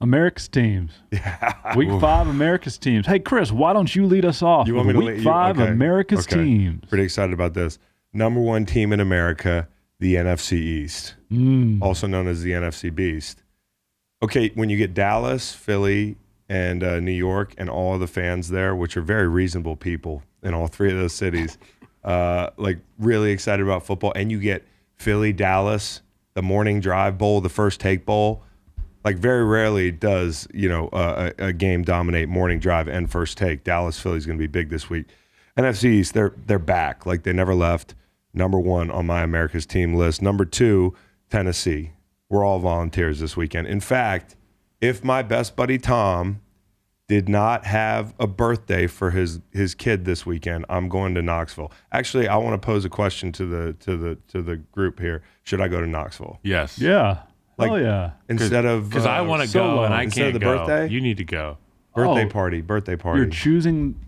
America's teams. Yeah. Week 5, America's teams. Hey, Chris, why don't you lead us off? You want me to Week 5, okay. America's teams. Pretty excited about this. Number 1 team in America, the NFC East, also known as the NFC Beast. Okay, when you get Dallas, Philly, and New York, and all of the fans there, which are very reasonable people in all 3 of those cities, like really excited about football, and you get Philly, Dallas, the Morning Drive Bowl, the First Take Bowl. Like very rarely does a game dominate Morning Drive and First Take. Dallas, Philly's going to be big this week. NFC East, they're back like they never left. Number 1 on my America's team list. Number 2, Tennessee. We're all volunteers this weekend. In fact, if my best buddy Tom did not have a birthday for his kid this weekend, I'm going to Knoxville. Actually, I want to pose a question to the group here. Should I go to Knoxville? Yes. Yeah. Like, oh yeah. Instead of because I want to go and I instead can't of the go. birthday? You need to go. Birthday party. You're choosing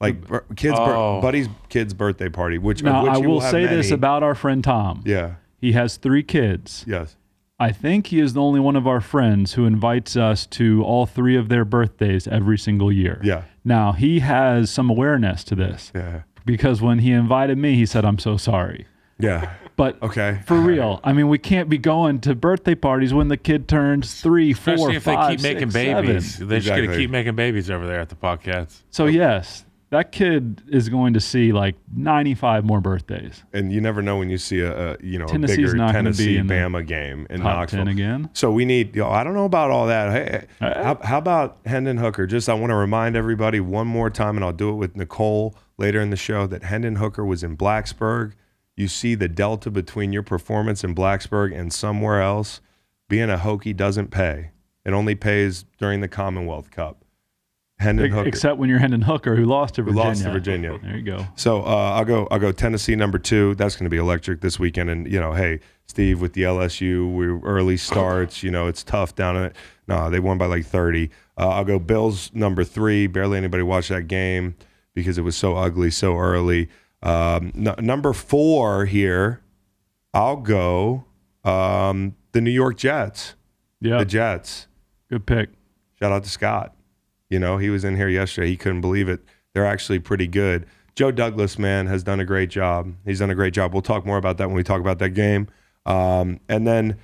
like buddy's kid's birthday party. Now I will say this about our friend Tom. Yeah. He has 3 kids. Yes. I think he is the only one of our friends who invites us to all 3 of their birthdays every single year. Yeah. Now, he has some awareness to this. Yeah. Because when he invited me, he said, I'm so sorry. Yeah. But okay. For real, I mean, we can't be going to birthday parties when the kid turns 3, 4, Especially if 5, they keep making 6, babies. 7. They're just going to keep making babies over there at the podcast. So, yes, that kid is going to see like 95 more birthdays. And you never know when you see a Tennessee's bigger not Tennessee be in Bama game in top Knoxville 10 again. So we need. I don't know about all that. Hey, how about Hendon Hooker? Just I want to remind everybody one more time, and I'll do it with Nicole later in the show, that Hendon Hooker was in Blacksburg. You see the delta between your performance in Blacksburg and somewhere else. Being a Hokie doesn't pay. It only pays during the Commonwealth Cup. Hendon Hooker. Except when you're Hendon Hooker, who lost to Virginia. There you go. So I'll go Tennessee number 2. That's going to be electric this weekend. And hey, Steve, with the LSU, we're early starts. It's tough down in it. No, they won by like 30. I'll go Bills number 3. Barely anybody watched that game because it was so ugly so early. Number 4 here, I'll go the New York Jets. Yeah, the Jets. Good pick. Shout out to Scott. He was in here yesterday. He couldn't believe it. They're actually pretty good. Joe Douglas, man, has done a great job. He's done a great job. We'll talk more about that when we talk about that game. And then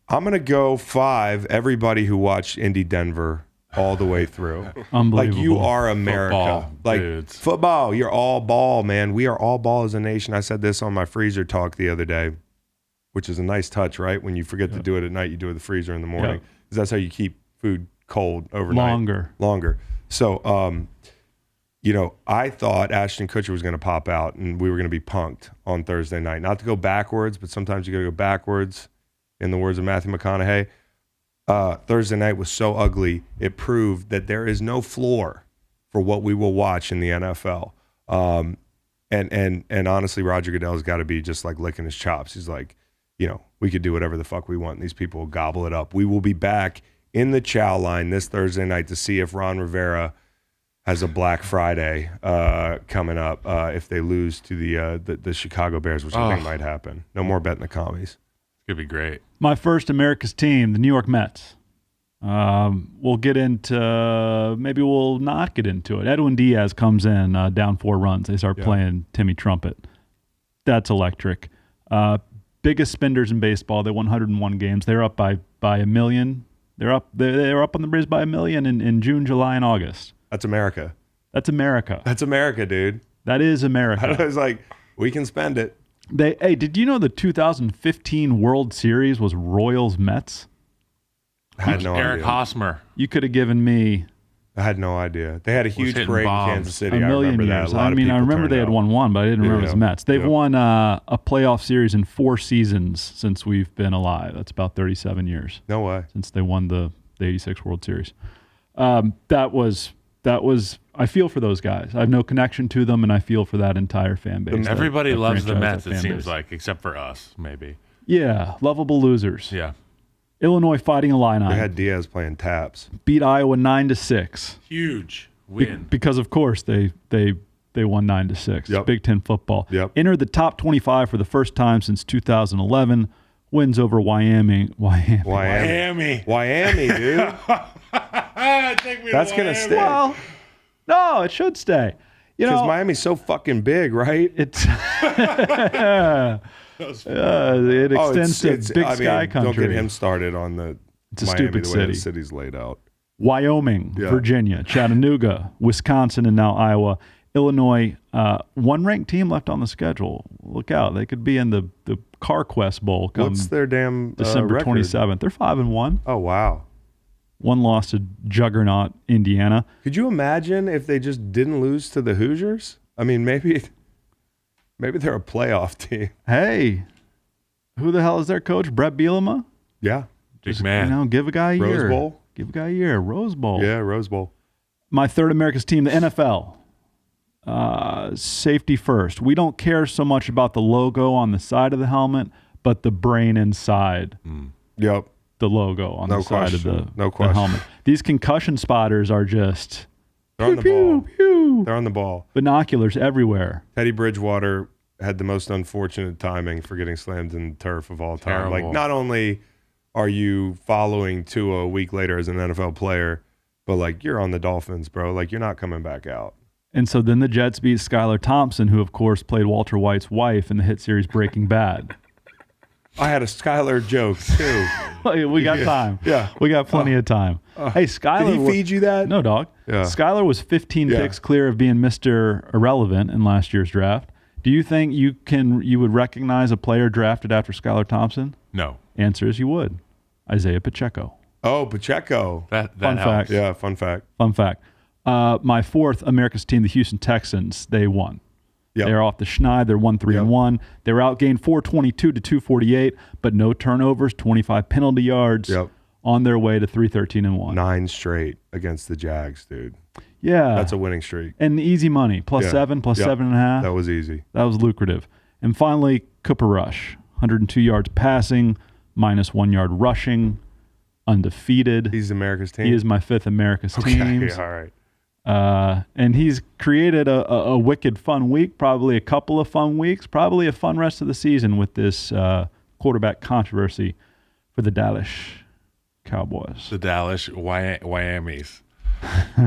I'm going to go 5, everybody who watched Indy Denver all the way through. Unbelievable. Like, you are America. Football, football, you're all ball, man. We are all ball as a nation. I said this on my freezer talk the other day, which is a nice touch, right? When you forget to do it at night, you do it in the freezer in the morning. Because that's how you keep food cold overnight. Longer. So, I thought Ashton Kutcher was going to pop out and we were going to be punked on Thursday night. Not to go backwards, but sometimes you got to go backwards, in the words of Matthew McConaughey. Thursday night was so ugly, it proved that there is no floor for what we will watch in the NFL. And honestly, Roger Goodell's got to be just like licking his chops. He's like, we could do whatever the fuck we want, and these people will gobble it up. We will be back in the chow line this Thursday night to see if Ron Rivera has a Black Friday coming up if they lose to the Chicago Bears, which I think might happen. No more betting the commies. It's going to be great. My first America's team, the New York Mets. We'll get into, maybe we'll not get into it. Edwin Diaz comes in, down 4 runs. They start playing Timmy Trumpet. That's electric. Biggest spenders in baseball. They won 101 games. They're up by $1 million. They're up on the Braves by $1 million in June, July, and August. That's America. That's America. That's America, dude. That is America. I was like, we can spend it. Hey, did you know the 2015 World Series was Royals-Mets? I had no idea. Eric Hosmer. You could have given me. I had no idea. They had a huge parade in Kansas City. A million years. I remember they had won one, but I didn't remember it was Mets. They've won a playoff series in 4 seasons since we've been alive. That's about 37 years. No way. Since they won the 86 World Series. That was. I feel for those guys. I have no connection to them, and I feel for that entire fan base. Everybody loves the Mets, it seems like, except for us, maybe. Yeah, lovable losers. Yeah. Illinois Fighting Illini. They had Diaz playing taps. Beat Iowa 9-6. Huge win. Because of course they won 9-6. Yep. Big Ten football. Yep. Entered the top 25 for the first time since 2011. wins over Wyoming, Miami, dude. That's going to stay. Well, no, it should stay. Because Miami's so fucking big, right? It extends to Big Sky Country. Don't get him started on the It's a Miami, stupid the way city. the city's laid out. Wyoming, Virginia, Chattanooga, Wisconsin, and now Iowa. Illinois, one ranked team left on the schedule. Look out. They could be in the CarQuest Bowl come What's their damn December record? 27th. They're 5-1. Oh, wow. One loss to Juggernaut, Indiana. Could you imagine if they just didn't lose to the Hoosiers? I mean, maybe they're a playoff team. Hey, who the hell is their coach? Brett Bielema? Yeah. Big man. Give a guy a year. Rose Bowl? Give a guy a year. Rose Bowl. Yeah, Rose Bowl. My third America's team, the NFL. Safety first. We don't care so much about the logo on the side of the helmet, but the brain inside. Yep. The logo on the side of the helmet. These concussion spotters are just They're on the ball. pew. They're on the ball. Binoculars everywhere. Teddy Bridgewater had the most unfortunate timing for getting slammed in the turf of all time. Terrible. Like, not only are you following Tua a week later as an NFL player, but like you're on the Dolphins, bro. Like you're not coming back out. And so then the Jets beat Skylar Thompson, who of course played Walter White's wife in the hit series Breaking Bad. I had a Skylar joke too. We got time. Yeah. We got plenty of time. Hey, Skylar. Did he feed you that? No, dog. Yeah. Skylar was 15 picks clear of being Mr. Irrelevant in last year's draft. Do you think you would recognize a player drafted after Skylar Thompson? No. Answer is you would. Isaiah Pacheco. Oh, Pacheco. That Fun helps. fact. Yeah, fun fact. Fun fact. My fourth America's team, the Houston Texans, they won. Yep. They're off the schneid. They're 1-3-1. They were outgained 422 to 248, but no turnovers, 25 penalty yards. Yep. On their way to 3-13-1. 9 straight against the Jags, dude. Yeah. That's a winning streak. And easy money, plus 7, plus 7.5. That was easy. That was lucrative. And finally, Cooper Rush, 102 yards passing, minus 1 yard rushing, undefeated. He's America's team. He is my fifth America's team. All right. And he's created a wicked fun week, probably a couple of fun weeks, probably a fun rest of the season with this quarterback controversy for the Dallas Cowboys. The Dallas Whammies.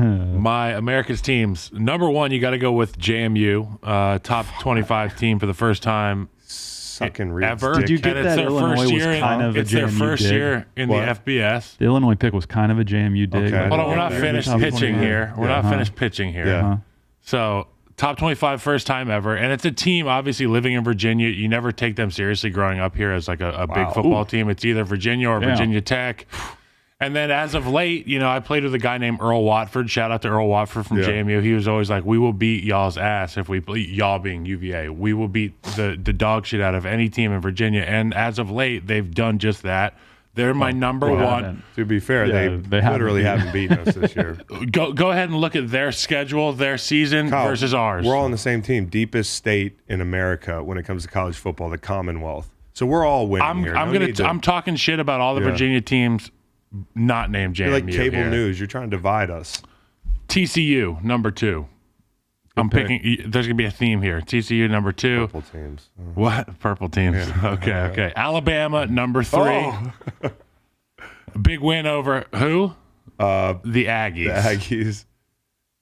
My America's teams. Number one, you got to go with JMU, top 25 team for the first time Sucking Reed's ever. Did you dick. get And that it's their Illinois first was year kind of a it's their JMU first dig? year in What? the FBS. The Illinois pick was kind of a JMU dig. Okay. Hold on, we're not Yeah. finished Top pitching 25. here. We're not finished pitching here. Yeah. So top 25 first time ever. And it's a team obviously living in Virginia. You never take them seriously growing up here as like a big football team. It's either Virginia or Virginia Tech. And then as of late, I played with a guy named Earl Watford. Shout out to Earl Watford from JMU. He was always like, we will beat y'all's ass if we beat y'all being UVA. We will beat the dog shit out of any team in Virginia. And as of late, they've done just that. They're my number one. To be fair, they literally haven't beaten us this year. Go ahead and look at their schedule, their season Kyle, versus ours. We're all on the same team. Deepest state in America when it comes to college football, the Commonwealth. So we're all winning here. I'm talking shit about all the Virginia teams not named JMU. You're like cable here. news. You're trying to divide us. TCU, number 2. I'm picking. There's going to be a theme here. TCU, number 2. Purple teams. What? Purple teams. Yeah. Okay. Alabama, number 3. Oh. Big win over who? The Aggies. The Aggies.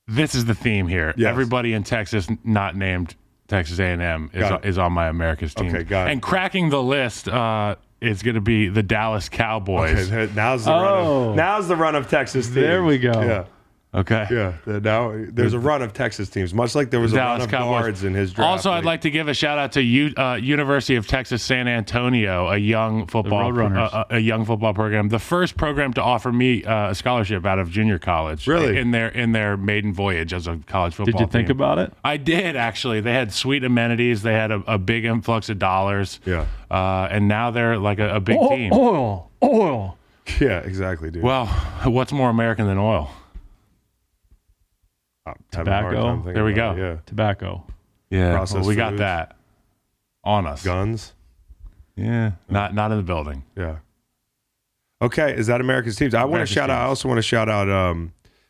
This is the theme here. Yes. Everybody in Texas not named Texas A&M is on my America's team. Okay, got it. And cracking the list is going to be the Dallas Cowboys. Okay, now's the run of Texas teams. There we go. Yeah. Okay. Yeah. Now there's a run of Texas teams, much like there was a run of guards in his draft. Also, I'd like to give a shout out to University of Texas San Antonio, a young football program, the first program to offer me a scholarship out of junior college. Really? in their maiden voyage as a college football. Did you think team. about it? I did actually. They had sweet amenities. They had a big influx of dollars. Yeah. And now they're like a big team. Oil. Yeah, exactly, dude. Well, what's more American than oil? Tobacco. There we go. Yeah. Tobacco. Yeah, Processed we got foods. that on us. Guns. Yeah, not in the building. Yeah. Okay, is that America's teams? I also want to shout out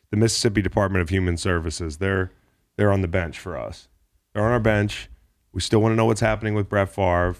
the Mississippi Department of Human Services. They're on the bench for us. They're on our bench. We still want to know what's happening with Brett Favre.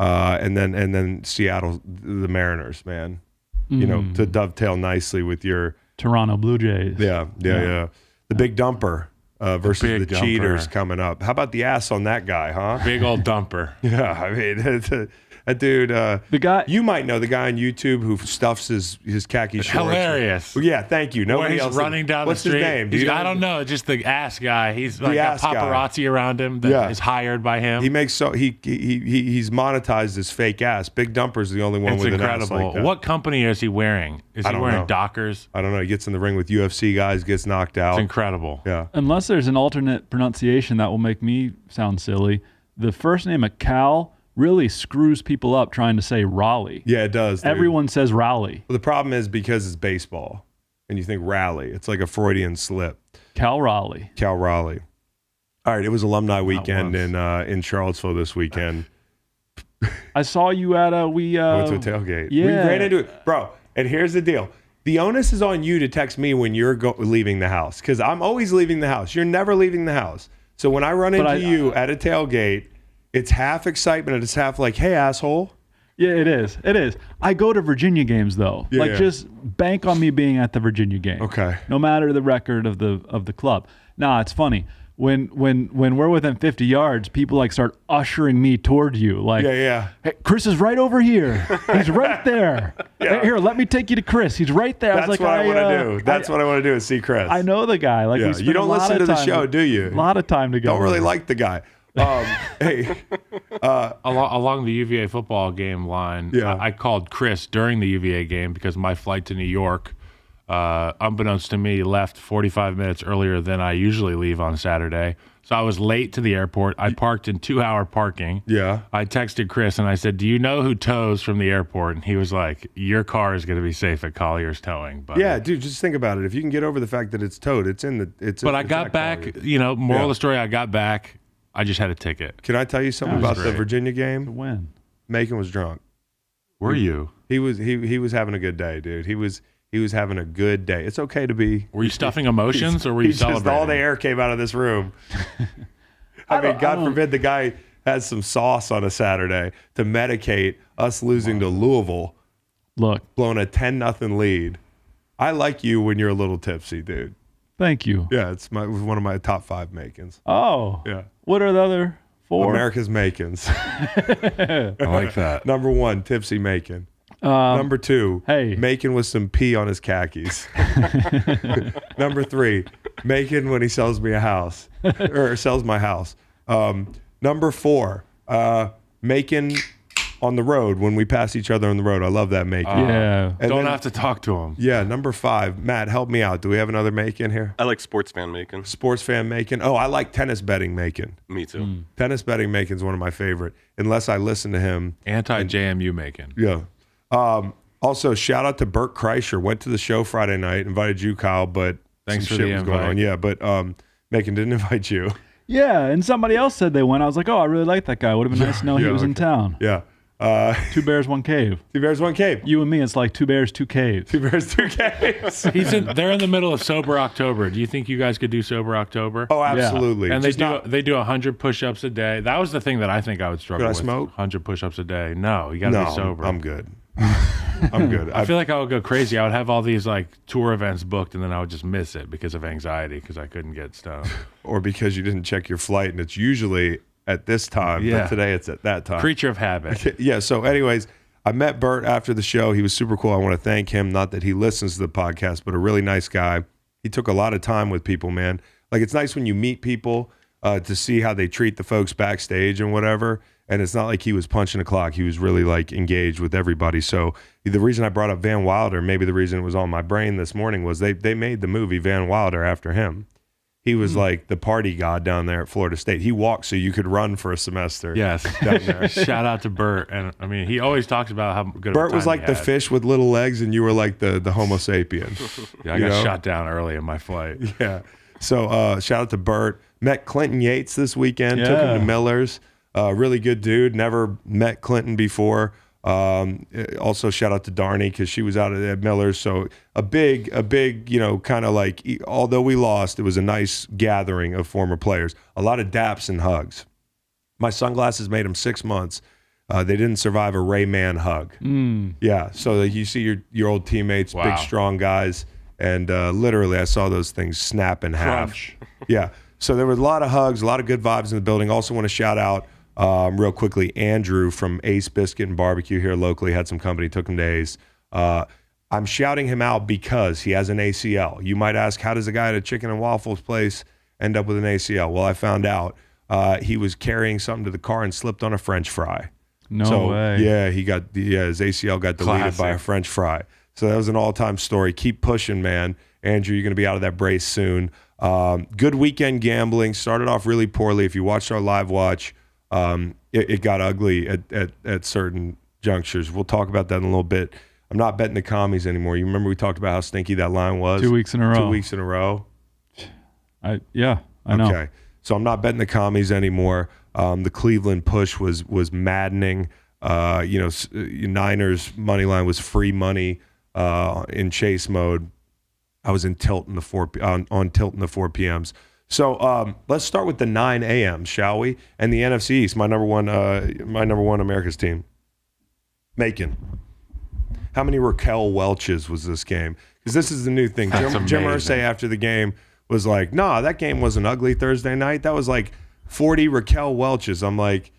and then Seattle, the Mariners, man. You know, to dovetail nicely with your Toronto Blue Jays. Yeah. The big dumper versus the cheaters coming up. How about the ass on that guy, huh? Big old dumper. Yeah, I mean, that dude. The guy you might know the guy on YouTube who stuffs his khaki shorts. Hilarious. Well, yeah, thank you. Nobody he's else running down What's the street. His name? I don't know. Just the ass guy. He's like ass got paparazzi around him that is hired by him. He makes he's monetized his fake ass. Big Dumper's the only one with incredible. an ass like that. What company is he wearing? Is he wearing Dockers? I don't know. He gets in the ring with UFC guys, gets knocked out. It's incredible. Yeah. Unless there's an alternate pronunciation that will make me sound silly, the first name of Cal really screws people up trying to say Raleigh. Yeah, it does. Dude. Everyone says Raleigh. Well, the problem is because it's baseball and you think rally. It's like a Freudian slip. Cal Raleigh. All right, it was alumni weekend in Charlottesville this weekend. I saw you at I went to a tailgate. Yeah. We ran into it. Bro, and here's the deal. The onus is on you to text me when you're leaving the house because I'm always leaving the house. You're never leaving the house. So when I run into you at a tailgate, it's half excitement and it's half like, hey, asshole. Yeah, it is. It is. I go to Virginia games though. Yeah, just bank on me being at the Virginia game. Okay. No matter the record of the club. Nah, it's funny. When we're within 50 yards, people like start ushering me toward you. Like, yeah. Hey, Chris is right over here. He's right there. Yeah. Here, let me take you to Chris. He's right there. That's what I want to do. That's what I want to do is see Chris. I know the guy. Like, we you don't listen to the show, do you? A lot of time together. Don't really like the guy. Hey, along the UVA football game line, I called Chris during the UVA game because my flight to New York, unbeknownst to me, left 45 minutes earlier than I usually leave on Saturday. So I was late to the airport. I parked in 2-hour parking. Yeah. I texted Chris and I said, "Do you know who tows from the airport?" And he was like, "Your car is going to be safe at Collier's Towing." But yeah, dude, just think about it. If you can get over the fact that it's towed, it's in the. But I got back. Moral of the story: I got back. I just had a ticket. Can I tell you something about the Virginia game? When Macon was drunk. Were you? He was having a good day, dude. He was having a good day. It's okay to be. Were you stuffing emotions or were you celebrating? Just all the air came out of this room. I mean, God forbid the guy has some sauce on a Saturday to medicate us losing to Louisville. Look, blowing a 10-0 lead. I like you when you're a little tipsy, dude. Thank you. Yeah, it was one of my top 5 Macons. Oh. Yeah. What are the other 4? America's Macons. I like that. Number 1, tipsy Macon. Number 2, Macon with some pee on his khakis. Number 3, Macon when he sells me a house or sells my house. Number 4, Macon on the road when we pass each other on the road. I love that Macon. Yeah. And don't have to talk to him. Yeah. Number 5, Matt, help me out. Do we have another Macon here? I like sports fan Macon. Sports fan Macon. Oh, I like tennis betting Macon. Me too. Tennis betting Macon's one of my favorite, unless I listen to him. Anti-JMU Macon. Yeah. Also, shout out to Bert Kreischer. Went to the show Friday night. Invited you, Kyle, but thanks some for shit the was invite. going on. Yeah, but Macon didn't invite you. Yeah, and somebody else said they went. I was like, oh, I really like that guy. Would have been nice to know he was in town. Yeah. 2 bears, 1 cave. 2 bears, 1 cave. You and me, it's like 2 bears, 2 caves. 2 bears, 2 caves. They're in the middle of Sober October. Do you think you guys could do Sober October? Oh, absolutely. Yeah. And they do 100 push-ups a day. That was the thing that I think I would struggle with. Could I smoke? 100 push-ups a day. No, you got to be sober. I'm good. I'm good. I feel like I would go crazy. I would have all these like tour events booked, and then I would just miss it because of anxiety because I couldn't get stoned. Or because you didn't check your flight, and it's usually at this time, but today it's at that time. Creature of habit. Yeah, so anyways, I met Bert after the show. He was super cool. I want to thank him. Not that he listens to the podcast, but a really nice guy. He took a lot of time with people, man. Like, it's nice when you meet people to see how they treat the folks backstage and whatever. And it's not like he was punching a clock. He was really like engaged with everybody. So the reason I brought up Van Wilder, maybe the reason it was on my brain this morning was they made the movie Van Wilder after him. He was like the party god down there at Florida State. He walked so you could run for a semester. Yes. Down there. Shout out to Bert. And I mean, he always talks about how good Bert of a was time like he the had. fish with little legs, and you were like the Homo sapien. Yeah, I got shot down early in my flight. Yeah. So shout out to Bert. Met Clinton Yates this weekend. Took him to Miller's. Really good dude. Never met Clinton before. Also shout out to Darnie because she was out at Miller's. So a big, kind of like, although we lost, it was a nice gathering of former players. A lot of daps and hugs. My sunglasses made them 6 months. They didn't survive a Ray Man hug. Yeah, so you see your old teammates, big, strong guys, and literally I saw those things snap in half. Crunch. Yeah, so there was a lot of hugs, a lot of good vibes in the building. Also want to shout out real quickly Andrew from Ace Biscuit and Barbecue here locally. Had some company, took him to Ace. I'm shouting him out because he has an ACL. You might ask, how does a guy at a chicken and waffles place end up with an ACL? Well, I found out he was carrying something to the car and slipped on a French fry. No way. Yeah, his ACL got deleted by a French fry. So that was an all-time story. Keep pushing, man. Andrew, you're going to be out of that brace soon. Good weekend gambling. Started off really poorly. If you watched our live watch, it got ugly at certain junctures. We'll talk about that in a little bit. I'm not betting the commies anymore. You remember we talked about how stinky that line was? 2 weeks in a row. 2 weeks in a row. I know. Okay. So I'm not betting the commies anymore. The Cleveland push was maddening. Niners money line was free money in chase mode. I was in tilt in the on tilt in the 4 p.m.s. So let's start with the 9 a.m., shall we? And the NFC East, my number one America's team, Macon. How many Raquel Welches was this game? Because this is the new thing. Jim Irsay after the game was like, "No, that game wasn't ugly Thursday night. That was like 40 Raquel Welches." I'm like,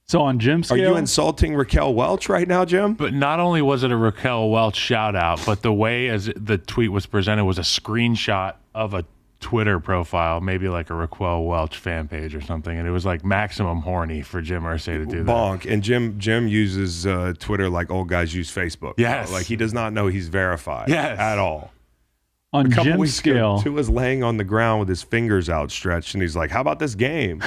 so on Jim's scale, are you insulting Raquel Welch right now, Jim? But not only was it a Raquel Welch shout out, but the way as the tweet was presented was a screenshot of a Twitter profile, maybe like a Raquel Welch fan page or something, and it was like maximum horny for Jim Irsay to do that. Bonk. And Jim uses Twitter like old guys use Facebook. Yes. Like he does not know he's verified at all. On Jim's scale, Tua's laying on the ground with his fingers outstretched, and he's like, "How about this game?"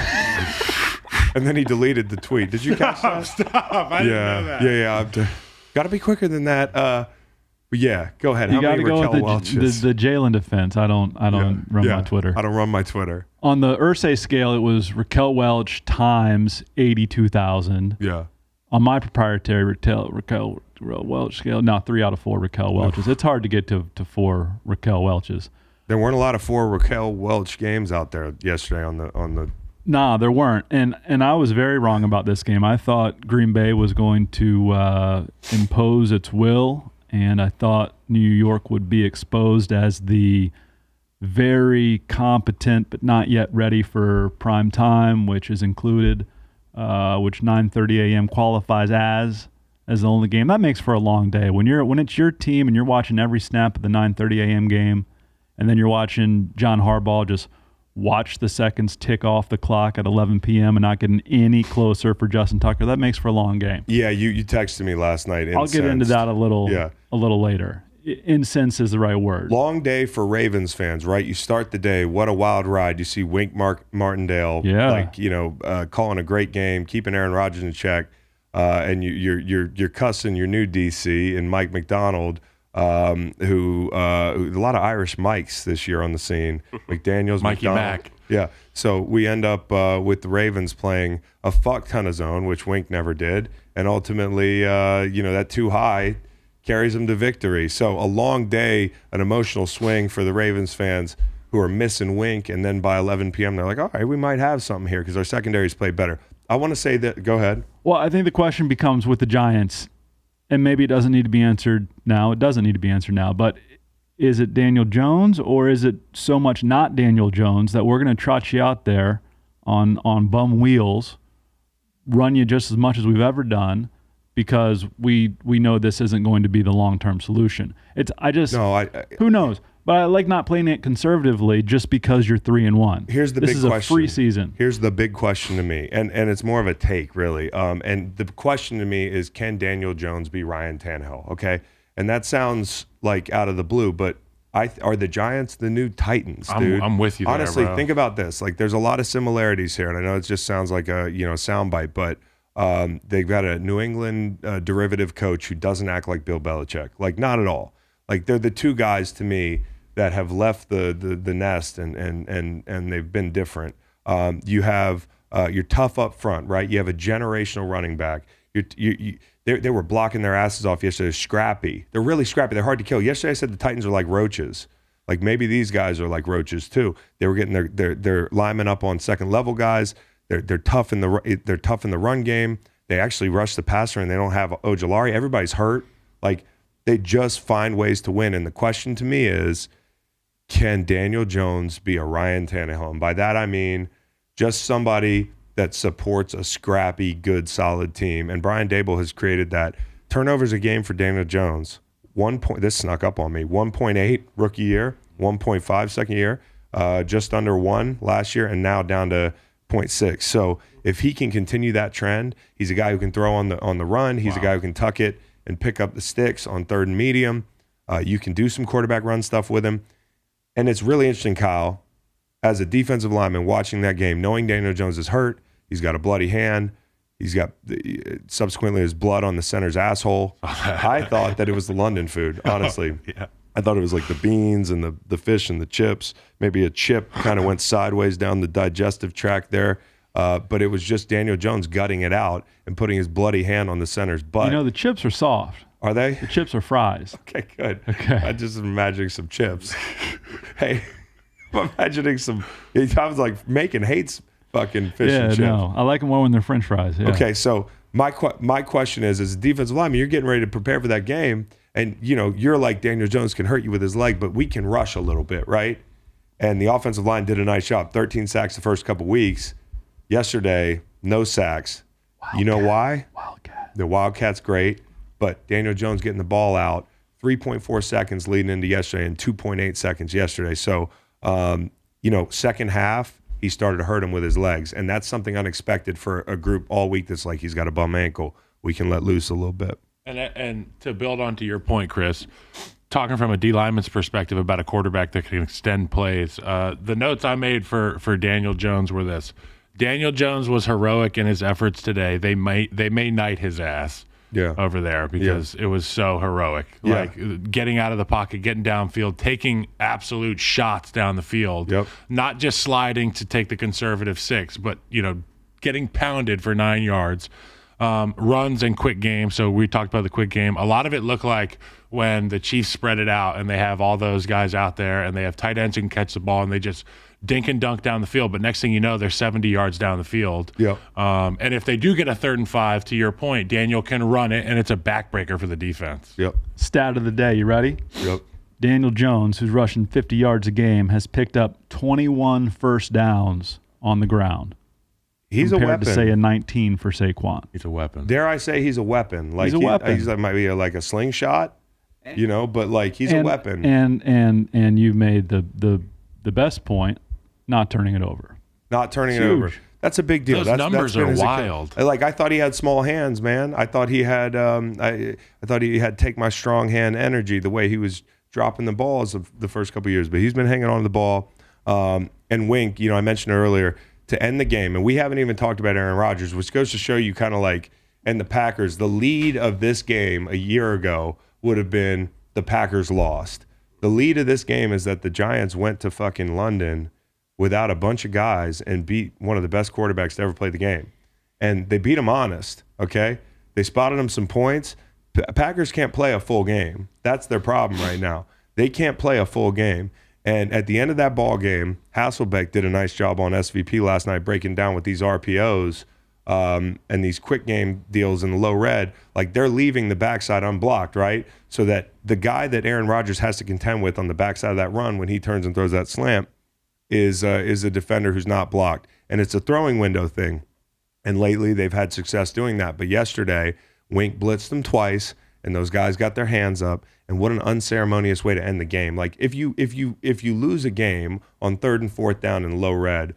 And then he deleted the tweet. Did you catch that? Stop! I didn't know that. Yeah. Got to be quicker than that. But yeah, go ahead. You got to go with the Jalen defense. I don't run my Twitter. I don't run my Twitter. On the Irsay scale, it was Raquel Welch times 82,000. Yeah. On my proprietary Raquel Welch scale, 3 out of 4 Raquel Welches. It's hard to get to 4 Raquel Welches. There weren't a lot of 4 Raquel Welch games out there yesterday on the. Nah, there weren't, and I was very wrong about this game. I thought Green Bay was going to impose its will, and I thought New York would be exposed as the very competent but not yet ready for prime time, which is included, which 9:30 a.m. qualifies as the only game. That makes for a long day. When it's your team and you're watching every snap of the 9:30 a.m. game, and then you're watching John Harbaugh just watch the seconds tick off the clock at 11 p.m. and not getting any closer for Justin Tucker. That makes for a long game. Yeah, you texted me last night. I'll get into that a little later. Incensed is the right word. Long day for Ravens fans, right? You start the day. What a wild ride! You see Wink Martindale, calling a great game, keeping Aaron Rodgers in check, and you're cussing your new DC and Mike McDonald. Who a lot of Irish Mikes this year on the scene. McDaniels, Mikey McDonald. Mac. Yeah. So we end up with the Ravens playing a fuck ton of zone, which Wink never did. And ultimately, that too high carries them to victory. So a long day, an emotional swing for the Ravens fans who are missing Wink. And then by 11 p.m., they're like, all right, we might have something here because our secondaries play better. I want to say that. Go ahead. Well, I think the question becomes with the Giants, and maybe it doesn't need to be answered now. It doesn't need to be answered now. But is it Daniel Jones, or is it so much not Daniel Jones that we're going to trot you out there on bum wheels, run you just as much as we've ever done, because we know this isn't going to be the long-term solution. Who knows? But I like not playing it conservatively just because you're 3-1. Here's the big question. This is a free season. Here's the big question to me, and it's more of a take, really. And the question to me is, can Daniel Jones be Ryan Tannehill? Okay, and that sounds like out of the blue, but are the Giants the new Titans, dude? I'm with you there, honestly, bro. Think about this. Like, there's a lot of similarities here, and I know it just sounds like a soundbite, but they've got a New England derivative coach who doesn't act like Bill Belichick. Like, not at all. Like, they're the two guys to me that have left the nest and they've been different. You have you're tough up front, right? You have a generational running back. They were blocking their asses off yesterday. They're scrappy. They're really scrappy. They're hard to kill. Yesterday I said the Titans are like roaches. Like, maybe these guys are like roaches too. They were getting their linemen up on second level guys. They're tough in the run game. They actually rush the passer, and they don't have Ojulari. Everybody's hurt. Like, they just find ways to win. And the question to me is, can Daniel Jones be a Ryan Tannehill? And by that, I mean just somebody that supports a scrappy, good, solid team. And Brian Daboll has created that. Turnovers a game for Daniel Jones. This snuck up on me. 1.8 rookie year, 1.5 second year, just under 1 last year, and now down to 0.6. So if he can continue that trend, he's a guy who can throw on the run. He's a guy who can tuck it and pick up the sticks on third and medium. You can do some quarterback run stuff with him. And it's really interesting, Kyle, as a defensive lineman watching that game, knowing Daniel Jones is hurt, he's got a bloody hand, he's got subsequently his blood on the center's asshole. I thought that it was the London food, honestly. Yeah. I thought it was like the beans and the fish and the chips. Maybe a chip kind of went sideways down the digestive tract there. But it was just Daniel Jones gutting it out and putting his bloody hand on the center's butt. You know, the chips are soft. Are they? The chips are fries. Okay, good. Okay. I just imagining some chips. Hey, I'm imagining some. I was like, Macon hates fucking fish and chips. No, I like them more when they're French fries. Yeah. Okay, so my question is, as a defensive lineman, you're getting ready to prepare for that game, and you're like, Daniel Jones can hurt you with his leg, but we can rush a little bit, right? And the offensive line did a nice job. 13 sacks the first couple weeks. Yesterday, no sacks. Wildcat. You know why? Wildcat. The Wildcat's great, but Daniel Jones getting the ball out, 3.4 seconds leading into yesterday and 2.8 seconds yesterday. So, second half, he started to hurt him with his legs, and that's something unexpected for a group all week that's like he's got a bum ankle. We can let loose a little bit. And to build on to your point, Chris, talking from a D lineman's perspective about a quarterback that can extend plays, the notes I made for Daniel Jones were this. Daniel Jones was heroic in his efforts today. They may knight his ass over there because it was so heroic. Yeah. Like getting out of the pocket, getting downfield, taking absolute shots down the field, not just sliding to take the conservative 6, but getting pounded for 9 yards. Runs and quick game. So we talked about the quick game. A lot of it looked like when the Chiefs spread it out and they have all those guys out there and they have tight ends who can catch the ball and they just dink and dunk down the field. But next thing you know, they're 70 yards down the field. Yep. And if they do get a 3rd and 5, to your point, Daniel can run it, and it's a backbreaker for the defense. Yep. Stat of the day. You ready? Yep. Daniel Jones, who's rushing 50 yards a game, has picked up 21 first downs on the ground. He's a weapon. Compared to, say, a 19 for Saquon. He's a weapon. Dare I say he's a weapon? Like he's a weapon. He's like might be like a slingshot, but like he's a weapon. And you made the best point, not turning it over. Not turning it over. That's a big deal. Those numbers are wild. Like I thought he had small hands, man. I thought he had I thought he had take my strong hand energy the way he was dropping the balls of the first couple of years. But he's been hanging on to the ball. And Wink, I mentioned earlier, to end the game, and we haven't even talked about Aaron Rodgers, which goes to show you kind of like, and the Packers, the lead of this game a year ago would have been the Packers lost. The lead of this game is that the Giants went to fucking London without a bunch of guys and beat one of the best quarterbacks to ever play the game. And they beat him honest, okay? They spotted him some points. Packers can't play a full game. That's their problem right now. They can't play a full game. And at the end of that ball game, Hasselbeck did a nice job on SVP last night breaking down with these RPOs and these quick game deals in the low red. Like they're leaving the backside unblocked, right? So that the guy that Aaron Rodgers has to contend with on the backside of that run when he turns and throws that slant is a defender who's not blocked. And it's a throwing window thing. And lately they've had success doing that. But yesterday, Wink blitzed them twice, and those guys got their hands up. And what an unceremonious way to end the game. Like if you lose a game on 3rd and 4th down in low red,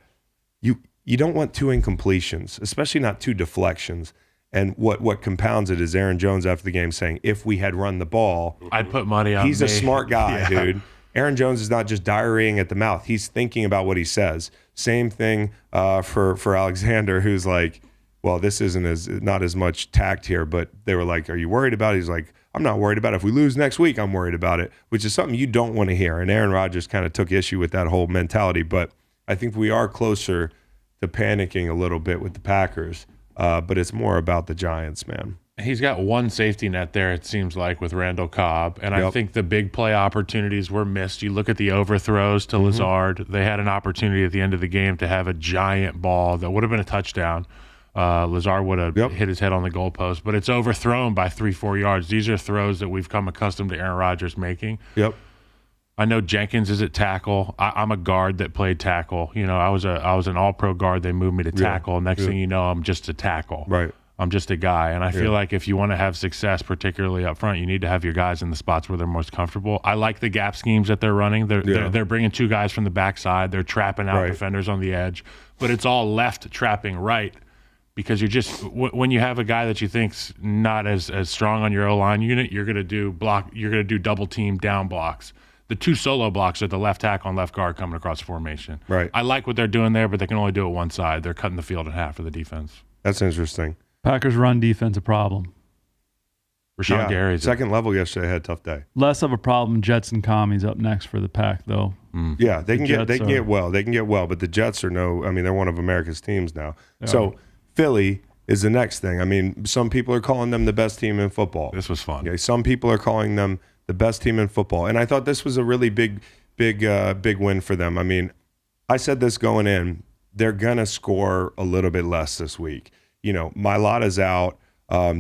you don't want 2 incompletions, especially not 2 deflections. And what compounds it is Aaron Jones after the game saying, if we had run the ball, I'd put money on he's a smart guy, dude. Aaron Jones is not just diarrheaing at the mouth. He's thinking about what he says. Same thing for Alexander, who's like, well, this isn't not as much tact here, but they were like, are you worried about it? He's like, I'm not worried about it. If we lose next week, I'm worried about it, which is something you don't want to hear. And Aaron Rodgers kind of took issue with that whole mentality. But I think we are closer to panicking a little bit with the Packers. But it's more about the Giants, man. He's got one safety net there, it seems like, with Randall Cobb. And I think the big play opportunities were missed. You look at the overthrows to Lazard. They had an opportunity at the end of the game to have a giant ball that would have been a touchdown. Lazard would have hit his head on the goalpost, but it's overthrown by 3-4 yards. These are throws that we've come accustomed to Aaron Rodgers making. Yep. I know Jenkins is at tackle. I'm a guard that played tackle. You know, I was an all-pro guard. They moved me to tackle. Next thing you know, I'm just a tackle. Right. I'm just a guy. And I feel like if you want to have success, particularly up front, you need to have your guys in the spots where they're most comfortable. I like the gap schemes that they're running. They're bringing 2 guys from the backside. They're trapping out defenders on the edge. But it's all left trapping right. Because you're just when you have a guy that you think's not as strong on your O-line unit, you're gonna do double team down blocks. The 2 solo blocks are the left tackle and left guard coming across the formation. Right. I like what they're doing there, but they can only do it one side. They're cutting the field in half for the defense. That's interesting. Packers run defense a problem. Rashawn Gary's second level yesterday had a tough day. Less of a problem. Jets and Commies up next for the Pack though. Yeah, they can get well, but the Jets are they're one of America's teams now. Yeah. So Philly is the next thing. I mean, some people are calling them the best team in football. This was fun. Okay, some people are calling them the best team in football. And I thought this was a really big win for them. I mean, I said this going in, they're going to score a little bit less this week. You know, Mailata's out.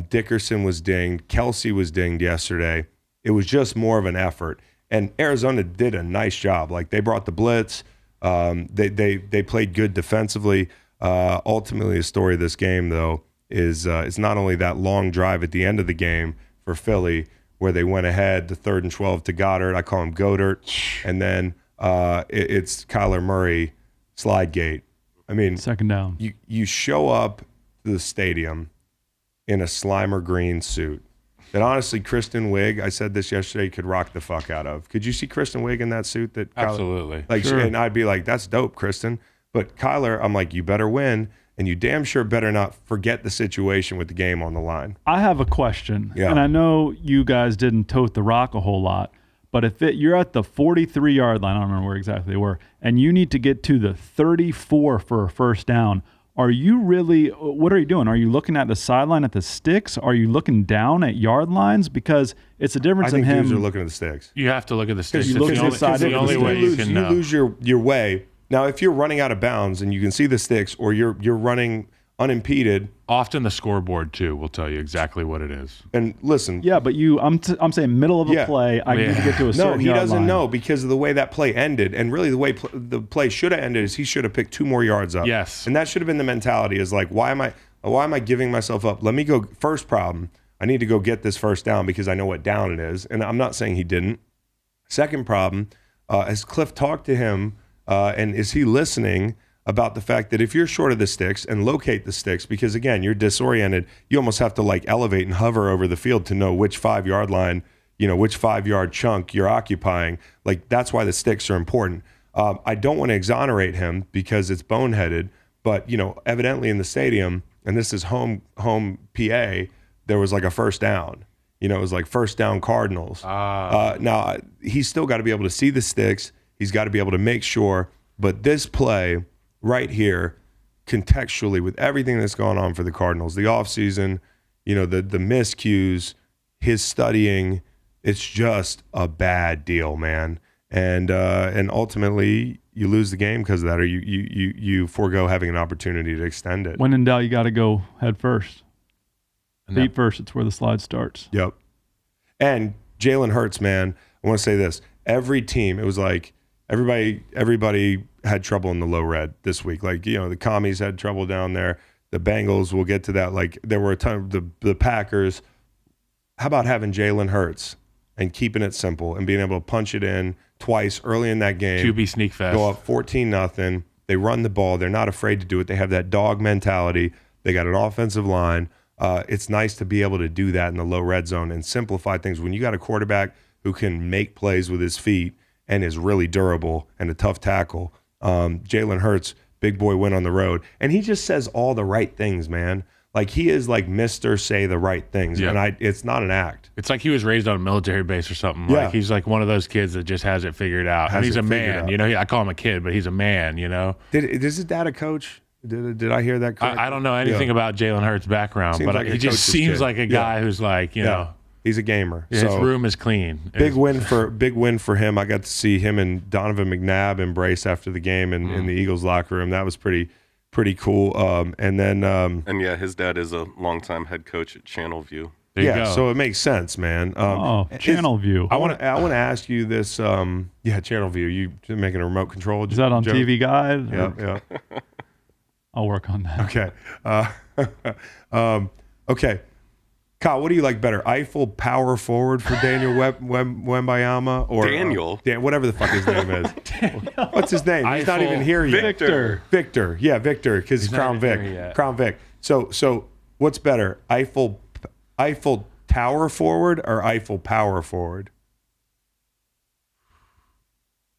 Dickerson was dinged. Kelsey was dinged yesterday. It was just more of an effort. And Arizona did a nice job. Like, they brought the blitz. They played good defensively. Ultimately, the story of this game, though, is it's not only that long drive at the end of the game for Philly where they went ahead to 3rd and 12 to Goddard. I call him Godert. And then it's Kyler Murray slide gate. I mean, second down. You show up to the stadium in a Slimer green suit that honestly Kristen Wiig, I said this yesterday, could rock the fuck out of. Could you see Kristen Wiig in that suit? Absolutely. Sure. And I'd be like, that's dope, Kristen. But Kyler, I'm like, you better win, and you damn sure better not forget the situation with the game on the line. I have a question, and I know you guys didn't tote the rock a whole lot, but if you're at the 43-yard line, I don't remember where exactly they were, and you need to get to the 34 for a first down, what are you doing? Are you looking at the sideline at the sticks? Are you looking down at yard lines? Because it's a difference in him. I think dudes are looking at the sticks. You have to look at the sticks. You look at the side. It's the only way you can know. You lose your way. Now, if you're running out of bounds and you can see the sticks, or you're running unimpeded, often the scoreboard too will tell you exactly what it is. And listen, but I'm saying middle of a play, I need to get to a certain yard line. No, he doesn't know because of the way that play ended, and really the way the play should have ended is he should have picked 2 more yards up. Yes, and that should have been the mentality. Is like, why am I giving myself up? Let me go. First problem, I need to go get this first down because I know what down it is, and I'm not saying he didn't. Second problem, has Cliff talked to him, and is he listening about the fact that if you're short of the sticks and locate the sticks, because again, you're disoriented, you almost have to like elevate and hover over the field to know which 5-yard line, which 5-yard chunk you're occupying. Like, that's why the sticks are important. I don't want to exonerate him because it's boneheaded, but evidently in the stadium, and this is home PA, there was like a first down. It was like first down Cardinals. Now, he's still got to be able to see the sticks. He's got to be able to make sure. But this play right here, contextually, with everything that's going on for the Cardinals, the offseason, the miscues, his studying, it's just a bad deal, man. And ultimately, you lose the game because of that, or you forego having an opportunity to extend it. When in doubt, you got to go head first. Feet first, it's where the slide starts. Yep. And Jalen Hurts, man, I want to say this. Every team, it was like everybody had trouble in the low red this week. Like, the Commies had trouble down there. The Bengals, we'll get to that. Like, there were a ton of the Packers. How about having Jalen Hurts and keeping it simple and being able to punch it in twice early in that game? QB sneak fest. Go up 14-0. They run the ball. They're not afraid to do it. They have that dog mentality. They got an offensive line. It's nice to be able to do that in the low red zone and simplify things. When you got a quarterback who can make plays with his feet and is really durable and a tough tackle, Jalen Hurts, big boy win on the road. And he just says all the right things, man. Like, he is like Mr. Say the right things. Yeah. And it's not an act. It's like he was raised on a military base or something. Yeah. Like, he's like one of those kids that just has it figured out. And he's a man. I call him a kid, but he's a man, Is his dad a coach? Did I hear that correctly? I don't know anything about Jalen Hurts' background, but like he just seems like a guy who's like, he's a gamer. His room is clean. Big win for him. I got to see him and Donovan McNabb embrace after the game in the Eagles locker room. That was pretty pretty cool. And then and yeah, his dad is a longtime head coach at Channel View. There you go. so it makes sense, man. Channel View. I want to ask you this. Channel View. You making a remote control? Is that on joke? TV Guide? Yeah. I'll work on that. Okay. Okay. Kyle, what do you like better? Eiffel power forward for Daniel Wembayama or Daniel? whatever the fuck his name is. What's his name? He's not even here yet. Victor. Yeah, Victor, because he's Crown Vic. Crown Vic. So what's better? Eiffel tower forward or Eiffel power forward?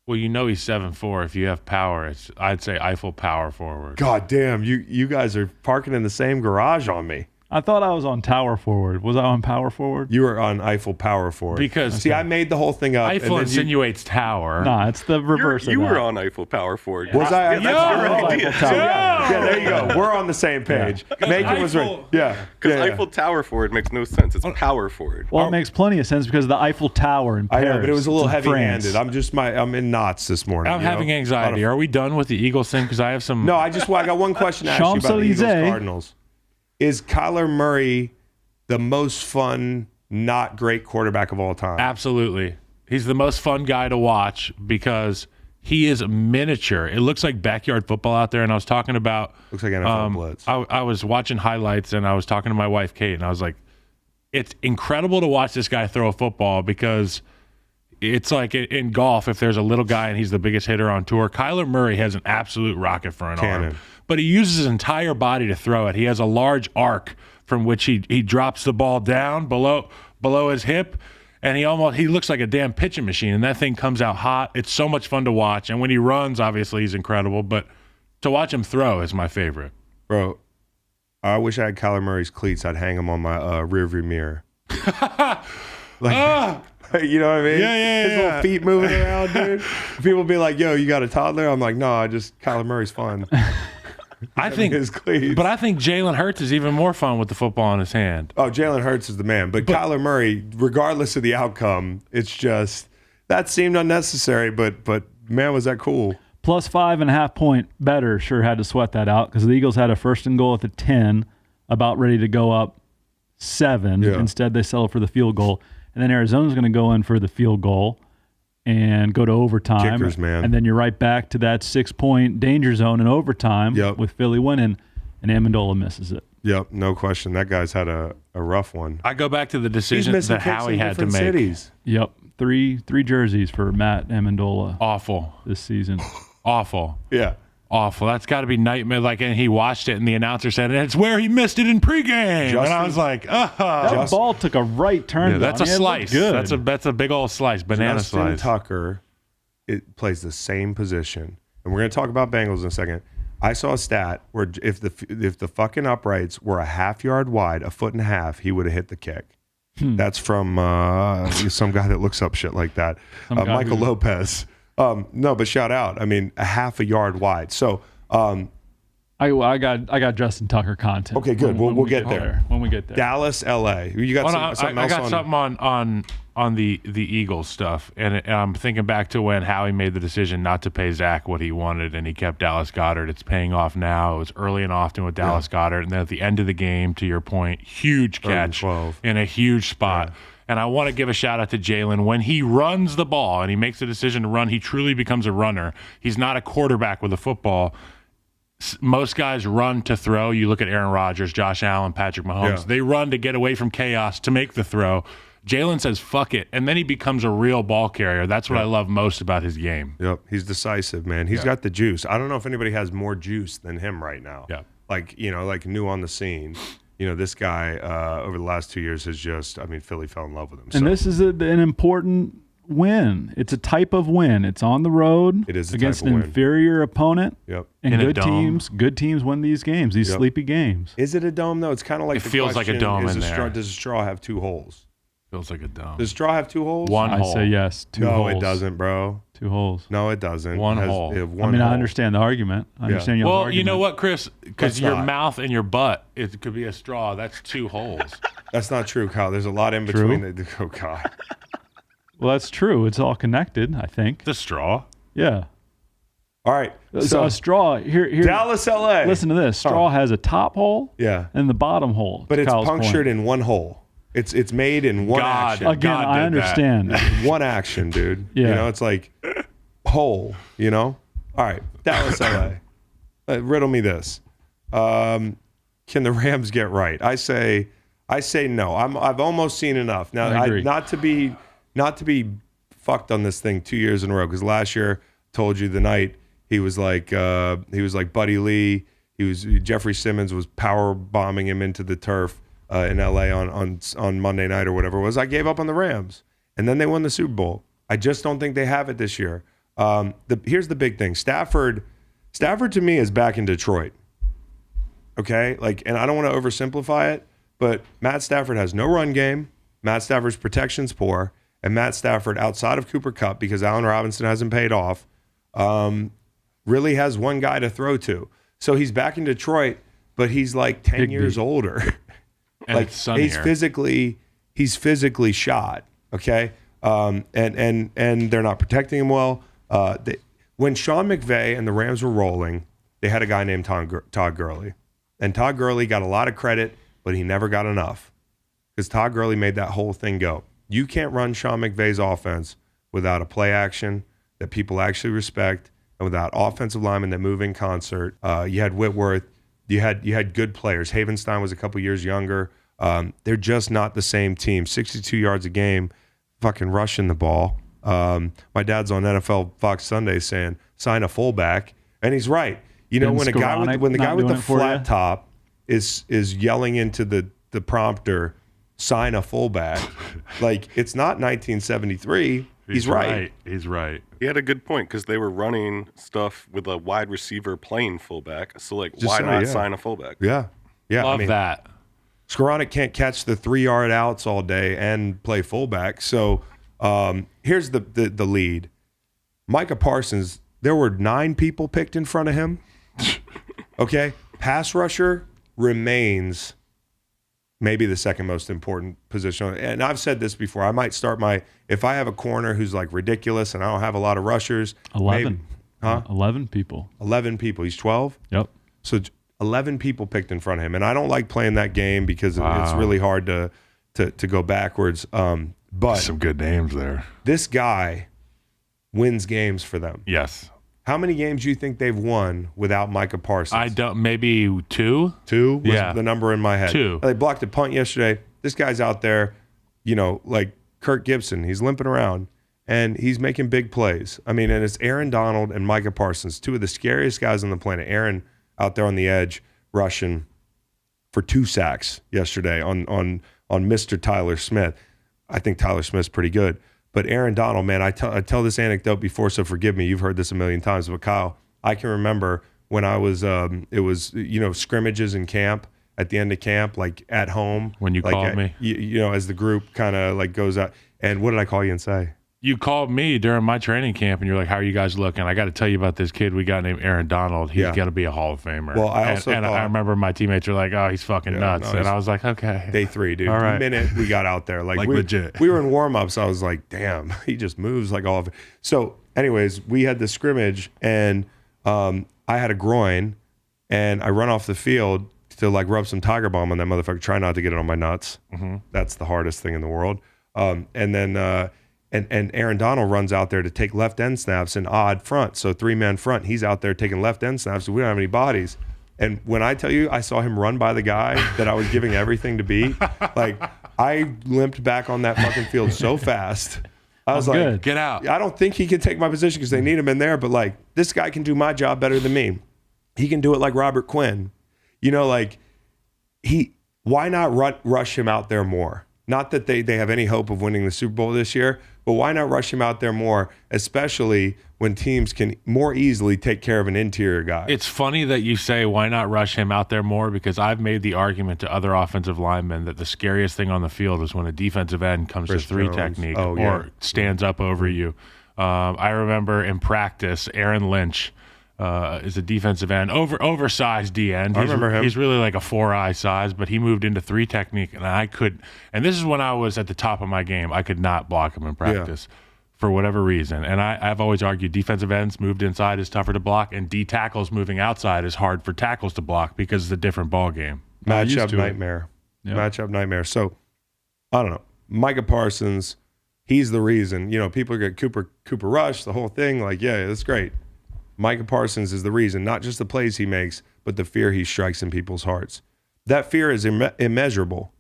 Well, he's 7'4". If you have power, I'd say Eiffel power forward. God damn, you guys are parking in the same garage on me. I thought I was on tower forward. Was I on power forward? You were on Eiffel power forward. Because I made the whole thing up. Eiffel insinuates tower. Nah, it's the reverse. You were on Eiffel power forward. Was I? Yeah, that's your idea. Yeah, there you go. We're on the same page. Macon was right. Yeah. Because Eiffel tower forward makes no sense. It's power forward. Well, it makes plenty of sense because of the Eiffel Tower in Paris. I know, but it was a little It's in heavy-handed. France. I'm in knots this morning. I'm having anxiety. Are we done with the Eagles thing? Because I have some. No, I got one question to ask you about the Eagles Cardinals. Is Kyler Murray the most fun, not great quarterback of all time? Absolutely. He's the most fun guy to watch because he is miniature. It looks like backyard football out there. And I was talking about... Looks like NFL blitz. I was watching highlights and I was talking to my wife, Kate, and I was like, it's incredible to watch this guy throw a football because it's like in golf, if there's a little guy and he's the biggest hitter on tour, Kyler Murray has an absolute rocket for an arm. But he uses his entire body to throw it. He has a large arc from which he drops the ball down below his hip, and he looks like a damn pitching machine, and that thing comes out hot. It's so much fun to watch, and when he runs, obviously he's incredible, but to watch him throw is my favorite. Bro, I wish I had Kyler Murray's cleats. I'd hang them on my rearview mirror. You know what I mean? Yeah. His little feet moving around, dude. People be like, yo, you got a toddler? I'm like, no, Kyler Murray's fun. I think his cleats. But I think Jalen Hurts is even more fun with the football in his hand. Oh, Jalen Hurts is the man. But Kyler Murray, regardless of the outcome, it's just that seemed unnecessary, but man, was that cool. Plus 5.5 point better sure had to sweat that out because the Eagles had a 1st and goal at the 10, about ready to go up 7. Yeah. Instead, they settled for the field goal. And then Arizona's going to go in for the field goal and go to overtime. Kickers, man. And then you're right back to that 6-point danger zone in overtime with Philly winning, and Amendola misses it. Yep, no question. That guy's had a rough one. I go back to the decision that Howie had to make. Cities. Yep, three jerseys for Matt Amendola. Awful this season. Awful. Yeah. Awful. That's got to be nightmare. And he watched it, and the announcer said, "It's where he missed it in pregame." And I was like, that ball took a right turn. Yeah, that's a slice. Good. That's a big old slice, banana slice. Justin Tucker, it plays the same position, and we're going to talk about Bengals in a second. I saw a stat where if the fucking uprights were a half yard wide, 1.5 feet, he would have hit the kick. That's from some guy that looks up shit like that, Michael Lopez. No, but shout out. I mean, a half a yard wide. So, I got Justin Tucker content. Okay, good. We'll get there. When we get there. Dallas, LA. You got something else? I got something on the Eagles stuff, and I'm thinking back to when Howie made the decision not to pay Zach what he wanted, and he kept Dallas Goedert. It's paying off now. It was early and often with Dallas Goedert, and then at the end of the game, to your point, huge catch in a huge spot. Yeah. And I want to give a shout out to Jalen. When he runs the ball and he makes a decision to run, he truly becomes a runner. He's not a quarterback with a football. Most guys run to throw. You look at Aaron Rodgers, Josh Allen, Patrick Mahomes. Yeah. They run to get away from chaos to make the throw. Jalen says, fuck it. And then he becomes a real ball carrier. That's what I love most about his game. Yep. He's decisive, man. He's got the juice. I don't know if anybody has more juice than him right now. Yeah. Like new on the scene. This guy over the last 2 years has just, Philly fell in love with him. And this is an important win. It's a type of win. It's on the road. It is against an inferior opponent. Yep. And good teams win these games, these sleepy games. Is it a dome, though? It's kind of like it feels like a dome in there. Does a straw have 2 holes? Feels like a dome. Does straw have 2 holes? One hole. I say yes. 2 holes. No, it doesn't, bro. 2 holes. No, it doesn't. One hole. I understand the argument. I understand your argument. Well, you know what, Chris? Because your mouth and your butt, it could be a straw. That's 2 holes. That's not true, Kyle. There's a lot in between. Oh, God. Well, that's true. It's all connected, I think. The straw? Yeah. All right. So a straw here. Dallas, LA. Listen to this. Straw has a top hole. Yeah. And the bottom hole. But it's Kyle's punctured point. in one hole. It's made in one action. Again, God I did understand. One action, dude. Yeah. You know, it's like hole, you know? All right. Dallas, LA. Riddle me this. Can the Rams get right? I say no. I've almost seen enough. Now, I agree. not to be fucked on this thing 2 years in a row, because last year told you the night he was like Buddy Lee. Jeffrey Simmons was power bombing him into the turf in LA on Monday night or whatever it was. I gave up on the Rams, and then they won the Super Bowl. I just don't think they have it this year. Here's the big thing. Stafford to me is back in Detroit. Okay? And I don't want to oversimplify it, but Matt Stafford has no run game. Matt Stafford's protection's poor, and Matt Stafford, outside of Cooper Kupp, because Allen Robinson hasn't paid off, really has one guy to throw to. So he's back in Detroit, but he's like 10 years older. And it's sunnier. He's physically shot. Okay. And they're not protecting him well. When Sean McVay and the Rams were rolling, they had a guy named Todd Gurley. And Todd Gurley got a lot of credit, but he never got enough, because Todd Gurley made that whole thing go. You can't run Sean McVay's offense without a play action that people actually respect, and without offensive linemen that move in concert. You had Whitworth. You had good players. Havenstein was a couple years younger. They're just not the same team. 62 yards a game, fucking rushing the ball. My dad's on NFL Fox Sunday saying, sign a fullback. And he's right. You know, when the guy with the flat top is yelling into the prompter, sign a fullback, like, it's not 1973. He's right. He's right. He had a good point, because they were running stuff with a wide receiver playing fullback. So, why not sign a fullback? Yeah. Love that. Skowronek can't catch the 3-yard outs all day and play fullback. So here's the lead. Micah Parsons, there were 9 people picked in front of him. Okay? Pass rusher remains maybe the second most important position. And I've said this before. I might start if I have a corner who's like ridiculous and I don't have a lot of rushers. 11. Huh? 11 people. 11 people. He's 12? Yep. So 11 people picked in front of him. And I don't like playing that game because it's really hard to go backwards. But Some good names there. this guy wins games for them. Yes. How many games do you think they've won without Micah Parsons? Maybe 2? 2 was Yeah. the number in my head. 2. They blocked a punt yesterday. This guy's out there, like Kirk Gibson. He's limping around, and he's making big plays. I mean, and it's Aaron Donald and Micah Parsons, 2 of the scariest guys on the planet. Aaron out there on the edge rushing for 2 sacks yesterday on Mr. Tyler Smith. I think Tyler Smith's pretty good. But Aaron Donald, man, I tell this anecdote before, so forgive me. You've heard this a million times. But Kyle, I can remember when I was, it was, scrimmages in camp, at the end of camp, like at home. When you called me. As the group kind of goes out. And what did I call you and say? You called me during my training camp, and you're like, how are you guys looking? I got to tell you about this kid we got named Aaron Donald. He's got to be a Hall of Famer. Well, I also I remember my teammates were like, oh, he's fucking nuts. And I was like, okay. Day 3, dude. All right. The minute we got out there. Like legit. We were in warm-ups. I was like, damn, he just moves like all of it. So anyways, we had the scrimmage, and I had a groin, and I run off the field to rub some Tiger Balm on that motherfucker. Try not to get it on my nuts. Mm-hmm. That's the hardest thing in the world. And then... And Aaron Donald runs out there to take left end snaps in odd front. So 3-man front. He's out there taking left end snaps. So we don't have any bodies. And when I tell you, I saw him run by the guy that I was giving everything to beat. I limped back on that fucking field so fast. I was like, get out. I don't think he can take my position because they need him in there. But this guy can do my job better than me. He can do it like Robert Quinn. Why not rush him out there more? Not that they have any hope of winning the Super Bowl this year, but why not rush him out there more, especially when teams can more easily take care of an interior guy? It's funny that you say, why not rush him out there more? Because I've made the argument to other offensive linemen that the scariest thing on the field is when a defensive end comes to 3 technique or stands up over you. I remember in practice, Aaron Lynch is a defensive end, oversized D end. I remember him. He's really like a 4-eye size, but he moved into 3 technique, and and this is when I was at the top of my game. I could not block him in practice. for whatever reason. And I've always argued defensive ends moved inside is tougher to block, and D tackles moving outside is hard for tackles to block because it's a different ball game. Matchup nightmare. Yep. Matchup nightmare. So, I don't know. Micah Parsons, he's the reason. You know, people get Cooper Rush, the whole thing. Like, yeah, that's great. Micah Parsons is the reason, not just the plays he makes, but the fear he strikes in people's hearts. That fear is immeasurable.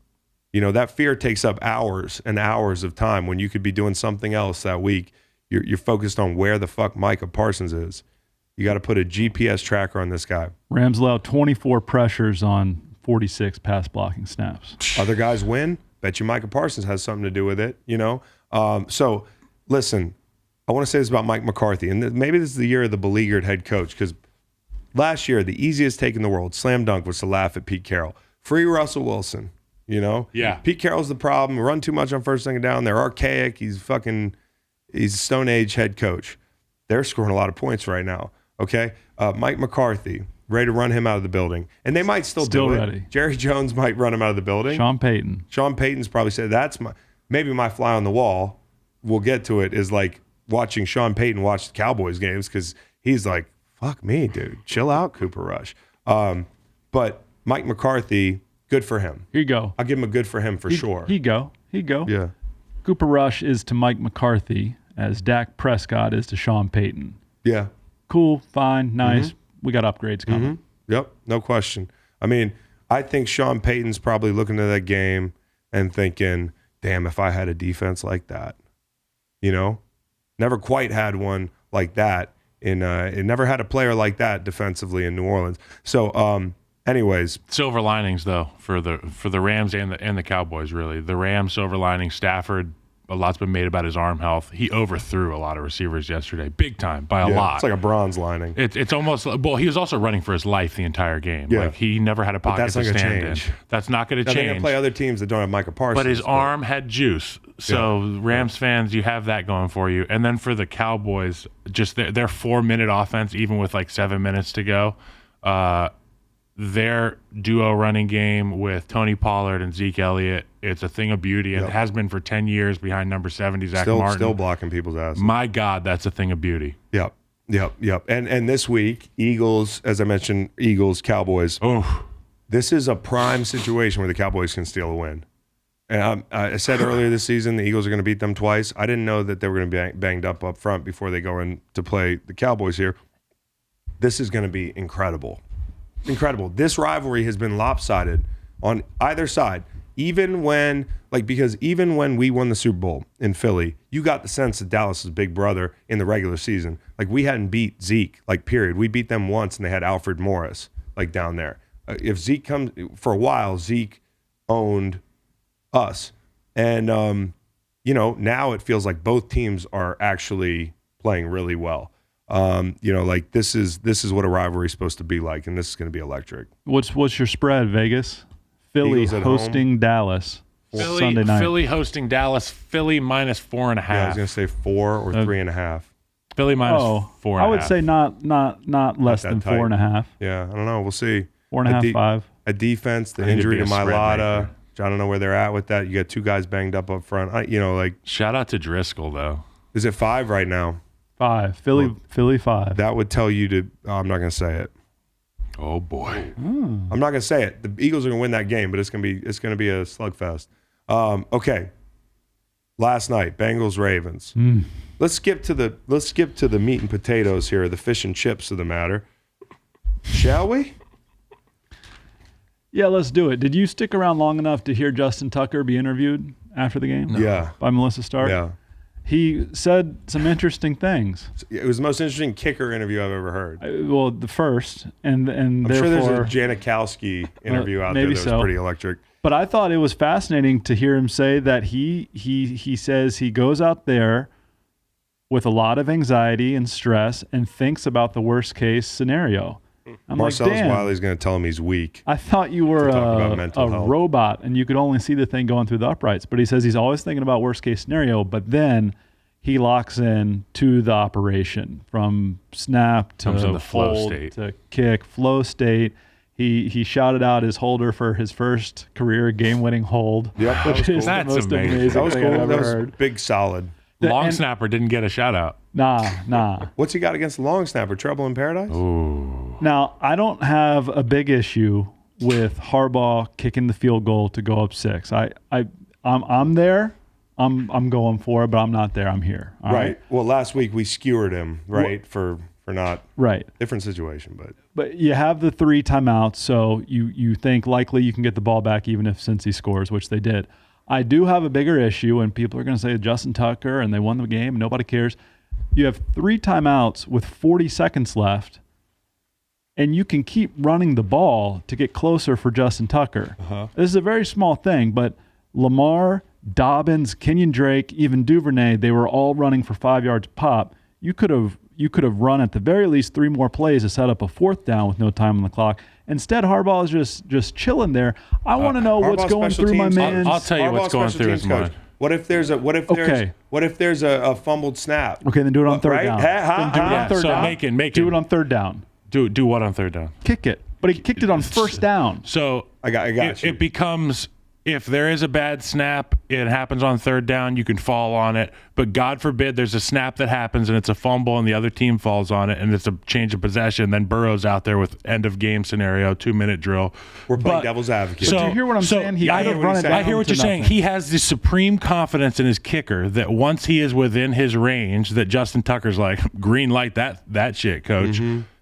You know, that fear takes up hours and hours of time when you could be doing something else that week. You're focused on where the fuck Micah Parsons is. You got to put a GPS tracker on this guy. Rams allow 24 pressures on 46 pass blocking snaps. Other guys win. Bet you Micah Parsons has something to do with it, you know? So, listen, I want to say this about Mike McCarthy, and maybe this is the year of the beleaguered head coach, because last year, the easiest take in the world, slam dunk, was to laugh at Pete Carroll. Free Russell Wilson. You know? Yeah. Pete Carroll's the problem. Run too much on first, second down. They're archaic. He's a Stone Age head coach. They're scoring a lot of points right now. Okay? Mike McCarthy, ready to run him out of the building. And they might still do it. Ready. Jerry Jones might run him out of the building. Sean Payton's probably said, maybe my fly on the wall, we'll get to it, is like watching Sean Payton watch the Cowboys games, because he's like, fuck me, dude. Chill out, Cooper Rush. But Mike McCarthy, good for him. Here you go. I'll give him a good for him for sure. Here you go. Yeah. Cooper Rush is to Mike McCarthy as Dak Prescott is to Sean Payton. Yeah. Cool, fine, nice. Mm-hmm. We got upgrades coming. Mm-hmm. Yep, no question. I mean, I think Sean Payton's probably looking at that game and thinking, damn, if I had a defense like that. You know? Never quite had one like that. It never had a player like that defensively in New Orleans. So, anyways, silver linings though for the Rams and the Cowboys, really. The Rams silver lining, Stafford, a lot's been made about his arm health. He overthrew a lot of receivers yesterday, big time, by a lot. It's like a bronze lining. It's almost, well, he was also running for his life the entire game. Yeah. Like, he never had a pocket to stand in. That's not going to change. They're going to play other teams that don't have Micah Parsons. But his arm had juice. So Rams fans, you have that going for you. And then for the Cowboys, just their 4-minute offense, even with like 7 minutes to go, their duo running game with Tony Pollard and Zeke Elliott, it's a thing of beauty, and it has been for 10 years behind number 70, Zach Martin. Still blocking people's asses. My God, that's a thing of beauty. Yep. And this week, Eagles, as I mentioned, Cowboys. Oh, this is a prime situation where the Cowboys can steal a win. And I said earlier this season the Eagles are going to beat them twice. I didn't know that they were going to be banged up front before they go in to play the Cowboys here. This is going to be incredible. Incredible. This rivalry has been lopsided on either side. Even when we won the Super Bowl in Philly, you got the sense that Dallas is big brother in the regular season. Like, we hadn't beat Zeke, like, period. We beat them once, and they had Alfred Morris, like, down there. If Zeke comes, for a while, Zeke owned us. And, now it feels like both teams are actually playing really well. Like, this is what a rivalry is supposed to be like, and this is going to be electric. What's your spread, Vegas? Philly hosting Dallas Sunday night. Philly hosting Dallas. Philly minus 4.5. Yeah, I was going to say 4 or 3.5. Philly minus 4.5. I would say not less than 4.5. Yeah, I don't know. We'll see. 4.5, 5. A defense, the injury to Mailata. I don't know where they're at with that. You got 2 guys banged up front. Shout out to Driscoll, though. Is it 5 right now? 5. Philly 5. That would tell you to. I'm not going to say it. Oh boy. I'm not going to say it. The Eagles are going to win that game, but it's going to be a slugfest. Okay. Last night, Bengals-Ravens. Let's skip to the meat and potatoes here, the fish and chips of the matter. Shall we? Yeah, let's do it. Did you stick around long enough to hear Justin Tucker be interviewed after the game? No. Yeah. By Melissa Stark? Yeah. He said some interesting things. It was the most interesting kicker interview I've ever heard. Well, the first, and I'm therefore, sure there's a Janikowski interview out there that was pretty electric. But I thought it was fascinating to hear him say that he says he goes out there with a lot of anxiety and stress and thinks about the worst case scenario. I'm Marcellus like, damn, Wiley's going to tell him he's weak. I thought you were a robot and you could only see the thing going through the uprights. But he says he's always thinking about worst case scenario, but then he locks in to the operation from snap to the flow state to kick, flow state. He shouted out his holder for his first career game-winning hold. Yep, which is the most amazing that was thing cool. I've ever that was heard. Big solid. Long snapper didn't get a shout out. Nah. What's he got against the long snapper? Trouble in paradise? Ooh. Now, I don't have a big issue with Harbaugh kicking the field goal to go up 6. I'm there. I'm going for it, but I'm not there. I'm here. All right. Well, last week we skewered him, right, for not different situation, But you have the 3 timeouts, so you think likely you can get the ball back even if Cincy scores, which they did. I do have a bigger issue, and people are going to say Justin Tucker and they won the game and nobody cares. You have 3 timeouts with 40 seconds left, and you can keep running the ball to get closer for Justin Tucker. This is a very small thing, but Lamar, Dobbins, Kenyon Drake, even Duvernay, they were all running for 5 yards pop. You could have run at the very least 3 more plays to set up a 4th down with no time on the clock. Instead, Harbaugh is just chilling there. I want to know what's going through my man's. I'll tell you what's going through his mind. What if there's a fumbled snap? Okay, then do it on third down. Macon, do it on third down. Do what on third down? Kick it. But he kicked it on first down. So I got you. It becomes, if there is a bad snap, it happens on third down, you can fall on it. But God forbid there's a snap that happens and it's a fumble and the other team falls on it and it's a change of possession. Then Burrow's out there with end of game scenario, 2-minute drill. We're playing devil's advocate. So, do you hear what I'm saying? I hear what you're saying. He has the supreme confidence in his kicker that once he is within his range, that Justin Tucker's like, green light that shit, coach.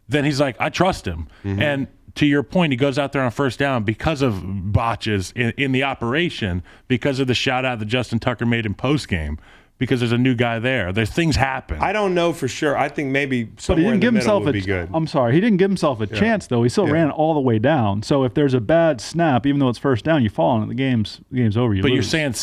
Then he's like, I trust him. And to your point, he goes out there on first down because of botches in the operation, because of the shout out that Justin Tucker made in post game, because there's a new guy there. There's things happen. I don't know for sure. I think maybe somewhere in the middle would be good. I'm sorry, he didn't give himself a chance though. He still ran it all the way down. So if there's a bad snap, even though it's first down, you fall on it. The game's over. But you're saying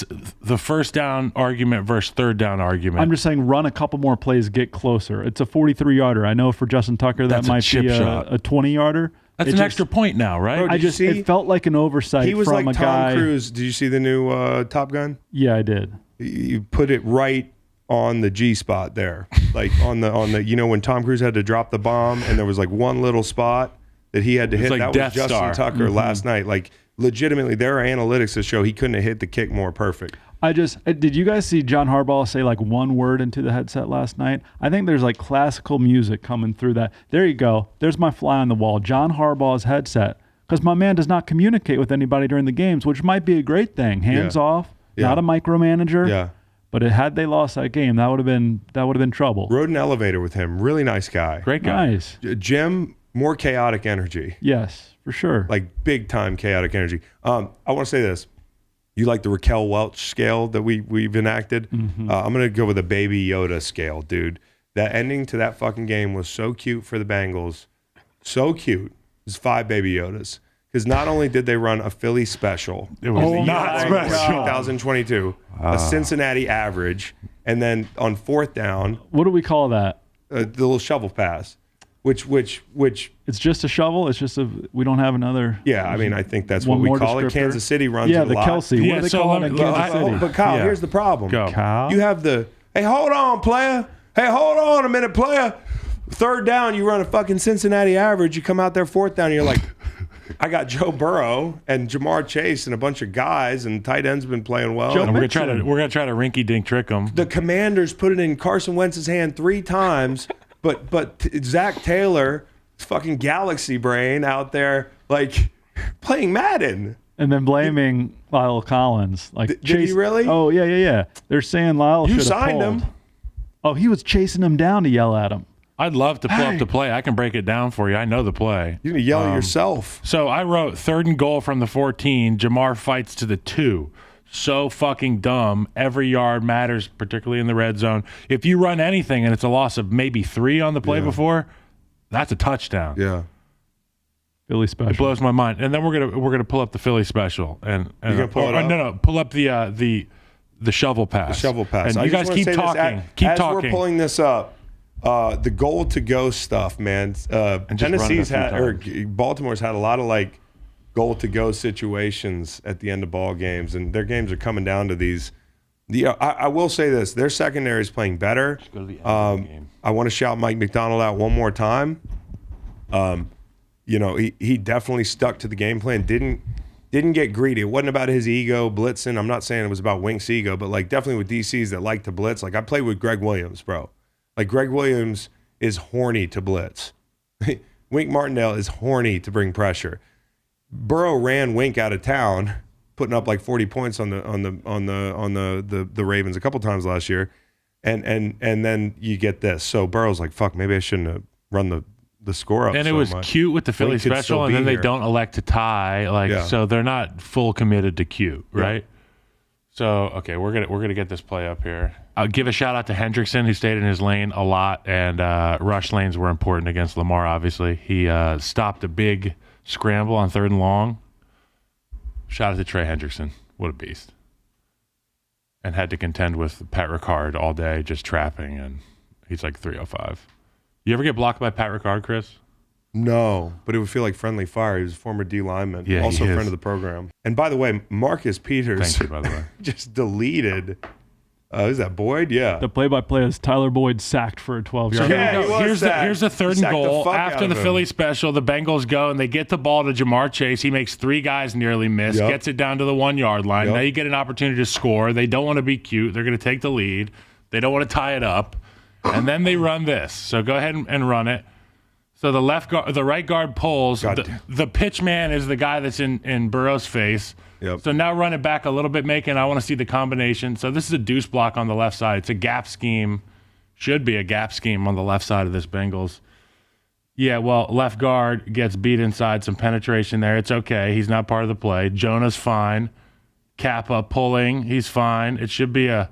the first down argument versus third down argument. I'm just saying run a couple more plays, get closer. It's a 43-yarder. I know for Justin Tucker that might be a 20-yarder. That's an extra point now, right? Bro, it felt like an oversight. He was from like a guy. Tom Cruise. Did you see the new Top Gun? Yeah, I did. You put it right on the G spot there, like on the when Tom Cruise had to drop the bomb and there was like one little spot that he had to hit. Like that Death was Justin Star. Tucker last night. Like legitimately, there are analytics that show he couldn't have hit the kick more perfect. Did you guys see John Harbaugh say like one word into the headset last night? I think there's like classical music coming through that. There you go. There's my fly on the wall. John Harbaugh's headset. Because my man does not communicate with anybody during the games, which might be a great thing. Hands off, not a micromanager. Yeah. But had they lost that game, that would have been trouble. Rode an elevator with him. Really nice guy. Great guy. Nice. Jim, more chaotic energy. Yes, for sure. Like big time chaotic energy. I want to say this. You like the Raquel Welch scale that we've enacted? I'm going to go with a Baby Yoda scale, dude. That ending to that fucking game was so cute for the Bengals. So cute. It was 5 Baby Yodas. Because not only did they run a Philly special. It was not special. 2022. A Cincinnati average. And then on fourth down. What do we call that? The little shovel pass. Which it's just a shovel. It's just we don't have another. Yeah, I mean, I think that's what we call it. Kansas City runs it a lot. Yeah, the Kelsey. What do they call it in Kansas City? But Kyle, here's the problem. Kyle? You have hey, hold on, player. Hey, hold on a minute, player. Third down, you run a fucking Cincinnati average. You come out there fourth down, and you're like, I got Joe Burrow and Jamar Chase and a bunch of guys, and tight end's been playing well. We're gonna try to rinky dink trick them. The Commanders put it in Carson Wentz's hand 3 times. But Zach Taylor, fucking galaxy brain out there, like playing Madden. And then blaming Lyle Collins. Like, did he really? Oh, yeah. They're saying Lyle should have signed him. Oh, he was chasing him down to yell at him. I'd love to pull up the play. I can break it down for you. I know the play. You're going to yell at yourself. So I wrote 3rd and goal from the 14. Jamar fights to the 2. So fucking dumb. Every yard matters, particularly in the red zone. If you run anything and it's a loss of maybe 3 on the play before, that's a touchdown. Yeah. Philly special. It blows my mind. And then we're gonna pull up the Philly special and you're gonna pull it up? No, pull up the shovel pass. The shovel pass. And you guys keep talking. Keep talking. We're pulling this up. The goal to go stuff, man. Baltimore's had a lot of like goal to go situations at the end of ball games, and their games are coming down to these. I will say this: their secondary is playing better. Go to the end of the game. I want to shout Mike McDonald out one more time. He definitely stuck to the game plan. Didn't Didn't get greedy. It wasn't about his ego blitzing. I'm not saying it was about Wink's ego, but like definitely with DCs that like to blitz. Like I played with Greg Williams, bro. Like Greg Williams is horny to blitz. Wink Martindale is horny to bring pressure. Burrow ran Wink out of town, putting up like 40 points on the Ravens a couple times last year, and then you get this. So Burrow's like, fuck, maybe I shouldn't have run the score up. And it so was much. cute with the Philly Wink could special, still and then be they here. don't elect to tie. So they're not full committed to cute, right? So okay, we're gonna get this play up here. I'll give a shout out to Hendrickson, who stayed in his lane a lot, and rush lanes were important against Lamar. Obviously, he stopped a big scramble on 3rd and long. Shout out to Trey Hendrickson, what a beast! And had to contend with Pat Ricard all day, just trapping, and he's like 305. You ever get blocked by Pat Ricard, Chris? No, but it would feel like friendly fire. He was a former D lineman, Yeah, also he a is. friend of the program. And by the way, Marcus Peters Thank you, by the way. just deleted. Is that Boyd? Yeah. The play-by-play is Tyler Boyd sacked for a 12-yard. Yeah, Here we he go. was Here's sacked. the 3rd and Sacked the goal. fuck After out the of him. Philly special, the Bengals go and they get the ball to Jamar Chase. He makes 3 guys nearly miss, Yep. gets it down to the 1-yard line. Yep. Now you get an opportunity to score. They don't want to be cute. They're going to take the lead. They don't want to tie it up. And then they run this. So go ahead and run it. So the right guard pulls. The pitch man is the guy that's in Burrow's face. Yep. So now run it back a little bit, Macon. I want to see the combination. So this is a deuce block on the left side. It's a gap scheme. Should be a gap scheme on the left side of this Bengals. Yeah, well, left guard gets beat inside, some penetration there. It's okay. He's not part of the play. Jonah's fine. Kappa pulling. He's fine. It should be a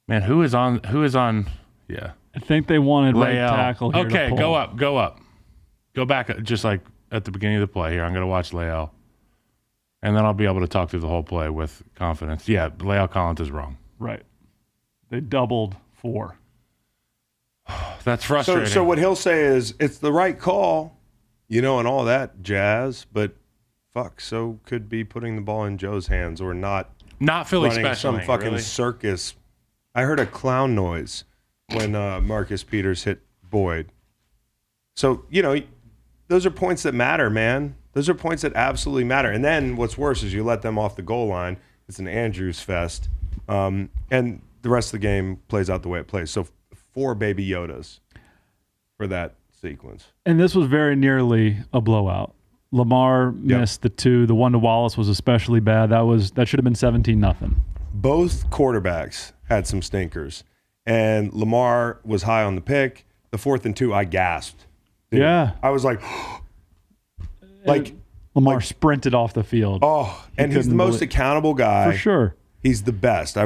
man. Who is on? Yeah. I think they wanted right Leal. tackle here to Okay, pull. go up. Go back just like at the beginning of the play here. I'm going to watch Leal. And then I'll be able to talk through the whole play with confidence. Yeah, Leal Collins is wrong. Right. They doubled 4. That's frustrating. So what he'll say is it's the right call, and all that jazz, but fuck, so could be putting the ball in Joe's hands or not Philly running special. some fucking really? circus. I heard a clown noise when Marcus Peters hit Boyd. So, those are points that matter, man. Those are points that absolutely matter. And then what's worse is you let them off the goal line. It's an Andrews fest. And the rest of the game plays out the way it plays. So 4 baby Yodas for that sequence. And this was very nearly a blowout. Lamar missed the 2. The one to Wallace was especially bad. That should have been 17-0. Both quarterbacks had some stinkers. And Lamar was high on the pick. The 4th and 2, I gasped. Dude, Yeah. I was like, Lamar sprinted off the field. oh, and he's the most accountable guy. For sure. He's the best. I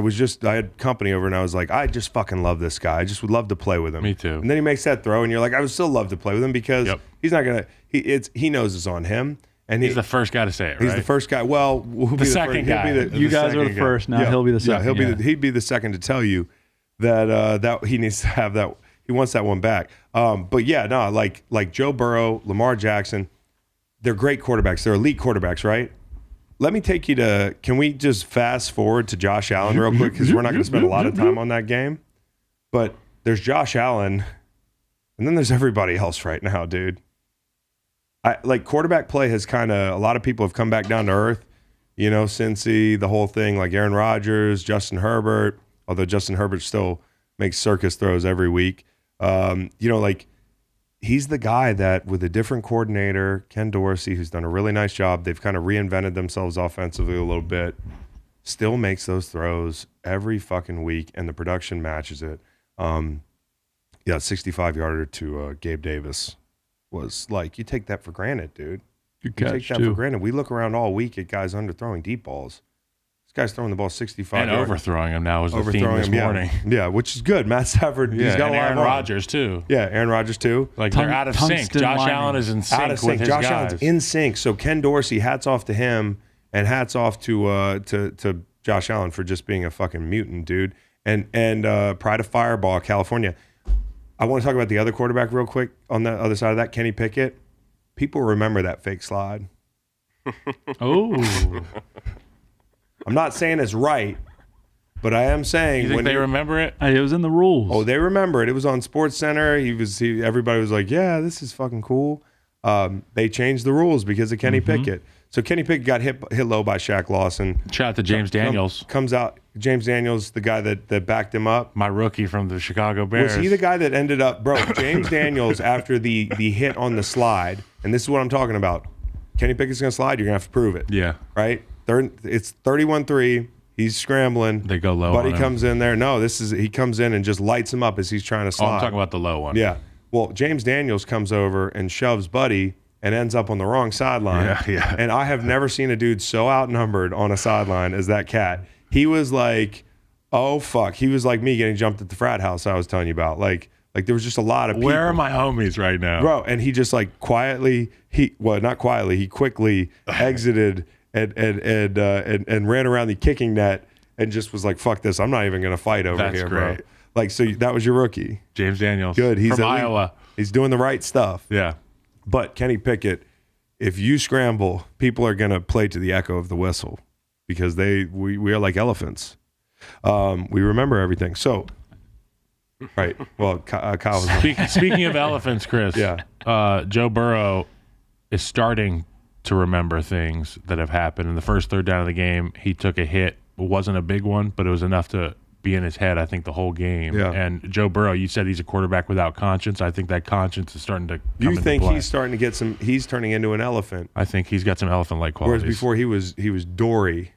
had company over and I was like, I just fucking love this guy. I just would love to play with him. Me too. And then he makes that throw and you're like, I would still love to play with him because he's not going to, he knows it's on him. And He's the first guy to say it, right? He's the first guy. Well, we'll be the second first, guy. You guys are the first. Now he'll be the second. Yeah, he'd be the second to tell you that that he needs to have that. He wants that one back. But yeah, no, like Joe Burrow, Lamar Jackson, they're great quarterbacks. They're elite quarterbacks, right? Let me take you to. Can we just fast forward to Josh Allen real quick because we're not going to spend a lot of time on that game. But there's Josh Allen, and then there's everybody else right now, dude. Quarterback play has kind of, a lot of people have come back down to earth, Cincy, the whole thing, like Aaron Rodgers, Justin Herbert, although Justin Herbert still makes circus throws every week. He's the guy that with a different coordinator, Ken Dorsey, who's done a really nice job, they've kind of reinvented themselves offensively a little bit, still makes those throws every fucking week, and the production matches it. 65-yarder to Gabe Davis was like, you take that for granted, dude. Good You catch, take that too. for granted. We look around all week at guys underthrowing deep balls. This guy's throwing the ball 65 and yards. overthrowing him now is the theme this morning. Yeah, which is good. Matt Stafford, he's got and a lot Aaron of Rodgers too. Yeah, Aaron Rodgers too. Like they're out of sync. Tungsten Josh lining. Allen is in sync Out of sync. with his Josh guys. Allen's in sync. So Ken Dorsey, hats off to him, and hats off to Josh Allen for just being a fucking mutant, dude. And Pride of Fireball, California. I want to talk about the other quarterback real quick on the other side of that, Kenny Pickett. People remember that fake slide. Oh. I'm not saying it's right, but I am saying You think they remember it? It was in the rules. Oh, they remember it. It was on Sports Center. Everybody was like, "Yeah, this is fucking cool." They changed the rules because of Kenny Pickett. So Kenny Pickett got hit low by Shaq Lawson. Shout out to James Daniels. Comes out. James Daniels, the guy that backed him up. My rookie from the Chicago Bears. Was he the guy that ended up, bro? James Daniels, after the hit on the slide, and this is what I'm talking about. Kenny Pickett's going to slide. You're going to have to prove it. Yeah. Right? It's 31-3. He's scrambling. They go low. Buddy comes in there. No, he comes in and just lights him up as he's trying to slide. Oh, I'm talking about the low one. Yeah. Well, James Daniels comes over and shoves Buddy and ends up on the wrong sideline. Yeah. And I have never seen a dude so outnumbered on a sideline as that cat. He was like, oh, fuck. He was like me getting jumped at the frat house I was telling you about. Like there was just a lot of people. Where are my homies right now? Bro, and he just like quietly, he quickly exited and ran around the kicking net and just was like, fuck this. I'm not even going to fight over here, great. bro. Like, so that was your rookie. James Daniels. Good. He's from Iowa. He's doing the right stuff. Yeah. But Kenny Pickett, if you scramble, people are going to play to the echo of the whistle because we are like elephants. We remember everything. So, right. Well, Kyle was Speaking of elephants, Chris. Yeah. Joe Burrow is starting to remember things that have happened. In the first third down of the game, he took a hit. It wasn't a big one, but it was enough to be in his head, I think, the whole game. Yeah. And Joe Burrow, you said he's a quarterback without conscience. I think that conscience is starting to come You into think play. he's starting to get he's turning into an elephant. I think he's got some elephant-like qualities. Whereas before he was Dory.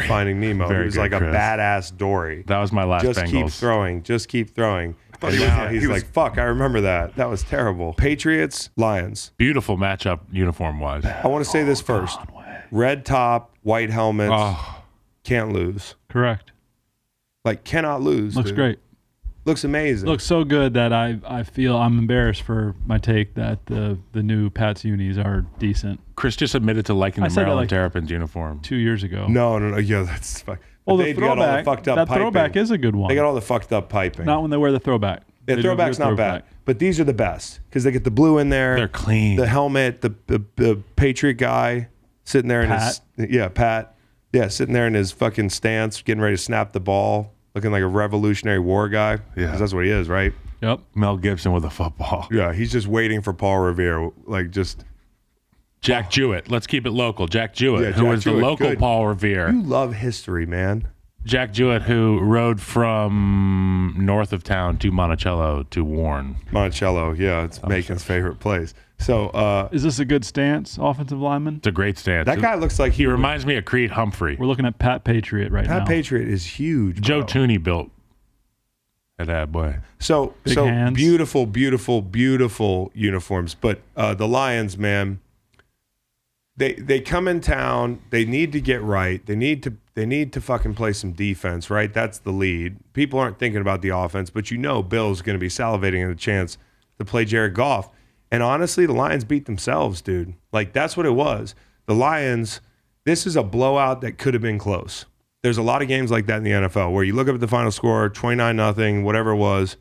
Finding Nemo. Very he was good, like a Chris. badass Dory. That was my last Just Bengals. keep throwing. And now he's like, fuck, I remember that. That was terrible. Patriots-Lions. Beautiful matchup uniform-wise. I want to say this first. Red top, white helmets. Can't lose. Correct. Like, cannot lose. Looks dude. great. Looks amazing. Looks so good that I feel I'm embarrassed for my take that the new Pats unis are decent. Chris just admitted to liking the Maryland Terrapins uniform 2 years ago. No. Yeah, that's fuck. Well, they got all the fucked up that piping. throwback is a good one. They got all the fucked up piping. Not when they wear the throwback. The They do a throwback's good not throwback. bad, but these are the best because they get the blue in there. They're clean. The helmet, the Patriot guy sitting there in Pat. Pat. Yeah, sitting there in his fucking stance, getting ready to snap the ball, looking like a Revolutionary War guy. Yeah. 'Cause that's what he is, right? Yep. Mel Gibson with a football. Yeah, he's just waiting for Paul Revere, like just. Jack Jewett. Let's keep it local. Jack Jewett, Yeah, who Jack was the Jewett, local good. Paul Revere. You love history, man. Jack Jewett, who rode from north of town to Monticello to Warren. Monticello, yeah, it's Macon's favorite place. So Is this a good stance, offensive lineman? It's a great stance. that guy looks like He reminds me of Creed Humphrey. We're looking at Pat Patriot right now. Pat Patriot is huge. Joe bro. Tooney built that boy. So Big hands. beautiful uniforms. But the Lions, man, they come in town. They need to get right. They need to fucking play some defense, right? That's the lead. People aren't thinking about the offense, but Bill's going to be salivating at a chance to play Jared Goff. And honestly, the Lions beat themselves, dude. Like, that's what it was. The Lions, this is a blowout that could have been close. There's a lot of games like that in the NFL where you look up at the final score, 29-0, whatever it was,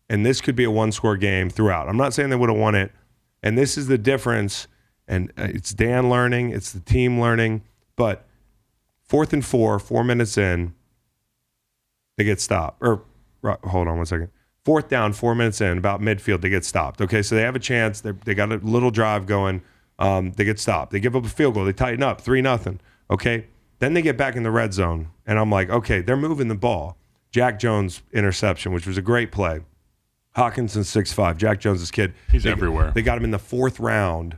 and this could be a one-score game throughout. I'm not saying they would have won it. And this is the difference. And it's Dan learning. It's the team learning. But 4th and 4 minutes in, they get stopped. Or, hold on one second. 4th down, 4 minutes in, about midfield, they get stopped. Okay, so they have a chance. They got a little drive going. They get stopped. They give up a field goal. They tighten up, 3-0. Okay, then they get back in the red zone. And I'm like, okay, they're moving the ball. Jack Jones interception, which was a great play. Hawkinson 6'5", Jack Jones' kid. He's everywhere. They got him in the 4th round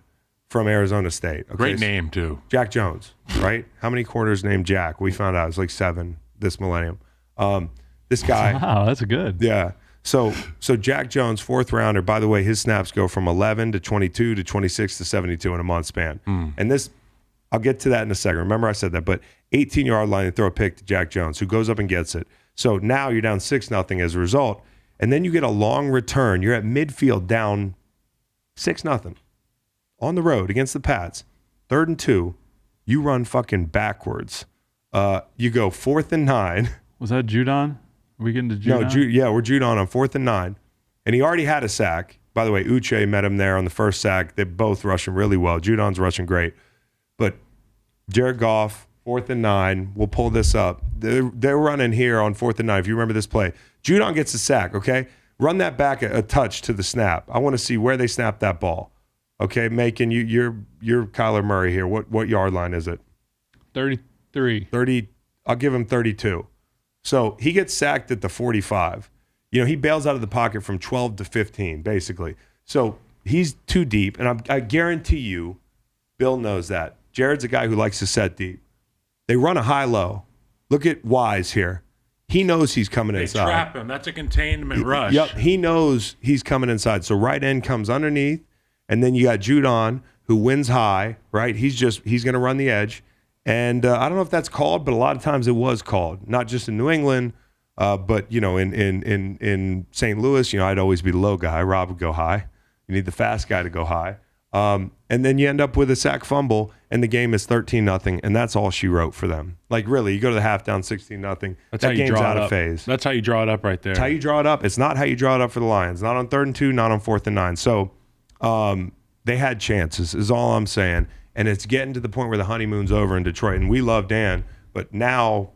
from Arizona State. Okay, Great name, too. Jack Jones, right? How many quarters named Jack? We found out it was like 7 this millennium. This guy. Wow, that's good. Yeah. So Jack Jones, 4th rounder. By the way, his snaps go from 11 to 22 to 26 to 72 in a month span. And this, I'll get to that in a second. Remember I said that, but 18-yard line, they throw a pick to Jack Jones, who goes up and gets it. So now you're down 6-0 as a result. And then you get a long return. You're at midfield down 6-0 on the road against the Pats. 3rd and 2. You run fucking backwards. You go 4th and 9. Was that Judon? Are we getting to Judon? No, we're Judon on 4th and 9. And he already had a sack. By the way, Uche met him there on the first sack. They're both rushing really well. Judon's rushing great. But Jared Goff, 4th and 9. We'll pull this up. They're running here on 4th and 9. If you remember this play. Judon gets a sack, okay? Run that back a touch to the snap. I want to see where they snap that ball. Okay, Macon, you're Kyler Murray here. What yard line is it? 33. 30. I'll give him 32. So he gets sacked at the 45. He bails out of the pocket from 12 to 15, basically. So he's too deep, and I guarantee you, Bill knows that. Jarrett's a guy who likes to set deep. They run a high-low. Look at Wise here. He knows he's coming inside. They trap him. That's a containment rush. Yep, he knows he's coming inside. So right end comes underneath, and then you got Judon, who wins high, right? He's going to run the edge. And I don't know if that's called, but a lot of times it was called, not just in New England, but in St. Louis, I'd always be the low guy. Rob would go high. You need the fast guy to go high. And then you end up with a sack fumble, and the game is 13-0, and that's all she wrote for them. Like, really, you go to the half down 16-0. That game's out of phase. That's how you draw it up right there. That's how you draw it up. It's not how you draw it up for the Lions. Not on 3rd and 2, not on 4th and 9. So they had chances, is all I'm saying. And it's getting to the point where the honeymoon's over in Detroit. And we love Dan, but now,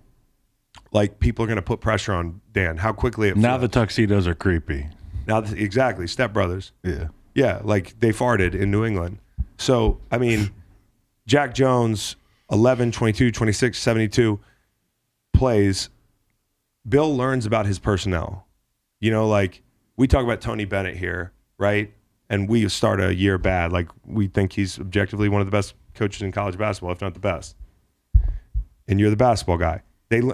like, people are going to put pressure on Dan. How quickly it Now flips. the tuxedos are creepy. Now, exactly. Stepbrothers. Yeah. Yeah, like they farted in New England. So, I mean, Jack Jones, 11, 22, 26, 72 plays. Bill learns about his personnel. Like we talk about Tony Bennett here, right? And we start a year bad. Like we think he's objectively one of the best coaches in college basketball, if not the best. And you're the basketball guy.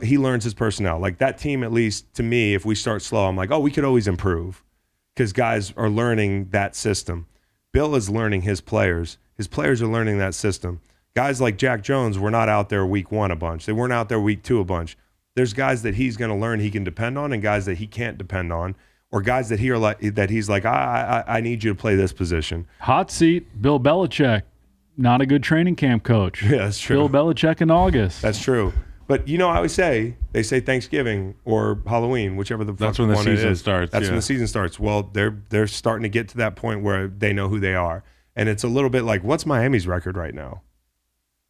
He learns his personnel. Like that team, at least to me, if we start slow, I'm like, oh, we could always improve because guys are learning that system. Bill is learning his players. His players are learning that system. Guys like Jack Jones were not out there week 1 a bunch. They weren't out there week 2 a bunch. There's guys that he's going to learn he can depend on and guys that he can't depend on. Or guys that he's like, I need you to play this position. Hot seat, Bill Belichick, not a good training camp coach. Yeah, that's true. Bill Belichick in August. That's true. But I always say, they say Thanksgiving or Halloween, whichever the That's when the season starts. That's when the season starts. Well, they're starting to get to that point where they know who they are. And it's a little bit like, what's Miami's record right now?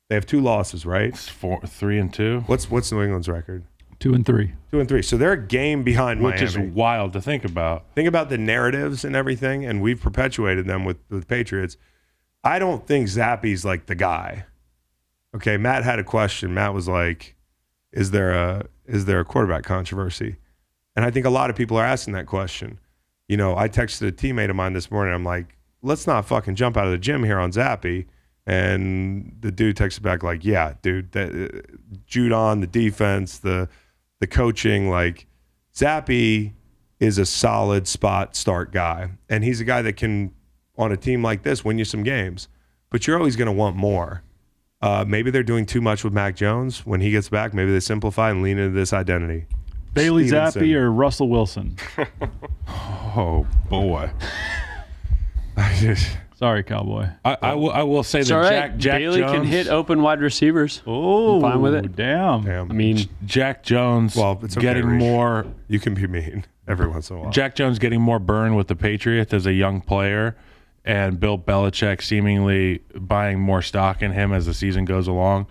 They have 2 losses, right? It's 3-2. What's New England's record? 2-3. 2-3. So they're a game behind Miami. Which is wild to think about. Think about the narratives and everything, and we've perpetuated them with the Patriots. I don't think Zappe's like the guy. Okay, Matt had a question. Matt was like, is there a quarterback controversy? And I think a lot of people are asking that question. I texted a teammate of mine this morning. I'm like, let's not fucking jump out of the gym here on Zappe. And the dude texted back like, yeah, dude, Judon, the defense, the coaching, like Zappe is a solid spot start guy. And he's a guy that can, on a team like this, win you some games. But you're always going to want more. Maybe they're doing too much with Mac Jones. When he gets back, maybe they simplify and lean into this identity. Bailey Zappe or Russell Wilson? Oh, boy. Sorry, Cowboy. I will say that right. Jack Bailey Jones can hit open wide receivers. Oh, I'm fine with it. Damn. I mean, Jack Jones it's okay, getting Reese. more. You can be mean every once in a while. Jack Jones getting more burn with the Patriots as a young player, and Bill Belichick seemingly buying more stock in him as the season goes a long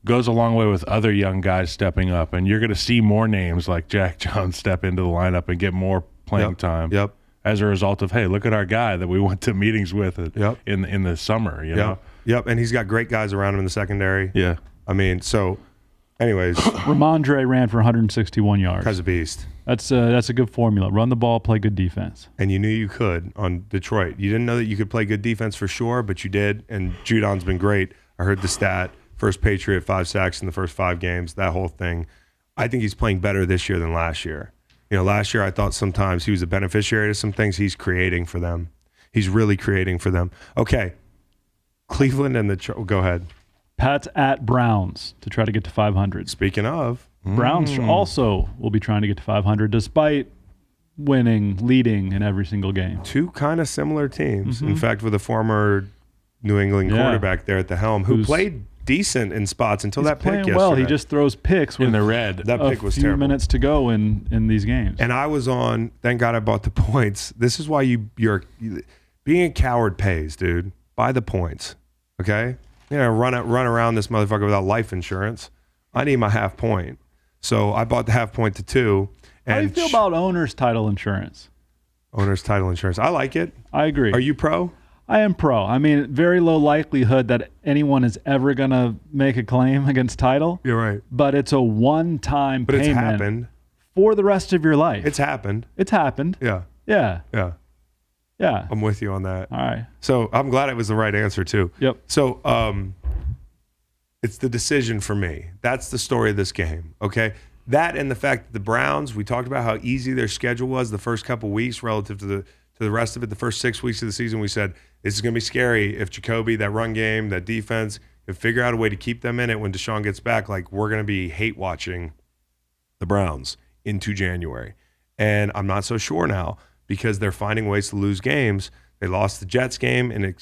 way with other young guys stepping up. And you're going to see more names like Jack Jones step into the lineup and get more playing time. Yep. As a result of, hey, look at our guy that we went to meetings with in the summer. You know? Yep. And he's got great guys around him in the secondary. Yeah. I mean, so anyways. Ramondre ran for 161 yards. Guy's a beast. That's a good formula. Run the ball, play good defense. And you knew you could on Detroit. You didn't know that you could play good defense for sure, but you did. And Judon's been great. I heard the stat. First Patriot, 5 sacks in the first 5 games, that whole thing. I think he's playing better this year than last year. Last year I thought sometimes he was a beneficiary to some things. He's creating for them. He's really creating for them. Okay. Cleveland and go ahead. Pats at Browns to try to get to 500. Speaking of. Browns also will be trying to get to 500 despite leading in every single game. 2 kind of similar teams. In fact, with a former New England quarterback there at the helm who played decent in spots until that pick yesterday. Well, he just throws picks with in the red. That pick was terrible. A few minutes to go in these games. And I was on, thank God I bought the points. This is why you're being a coward pays, dude. Buy the points. Okay? Run around this motherfucker without life insurance. I need my half point. So I bought the half point to 2. And how do you feel about owner's title insurance? Owner's title insurance. I like it. I agree. Are you pro? I am pro. I mean, very low likelihood that anyone is ever going to make a claim against title. You're right. But it's a one-time But payment it's happened. for the rest of your life. It's happened. It's happened. Yeah. Yeah. Yeah. Yeah. I'm with you on that. All right. So I'm glad it was the right answer too. Yep. So it's the decision for me. That's the story of this game. Okay. That and the fact that the Browns, we talked about how easy their schedule was the first couple weeks relative to the rest of it. The first 6 weeks of the season, we said this is going to be scary if Jacoby, that run game, that defense, can figure out a way to keep them in it when Deshaun gets back. Like, we're going to be hate watching the Browns into January. And I'm not so sure now because they're finding ways to lose games. They lost the Jets game in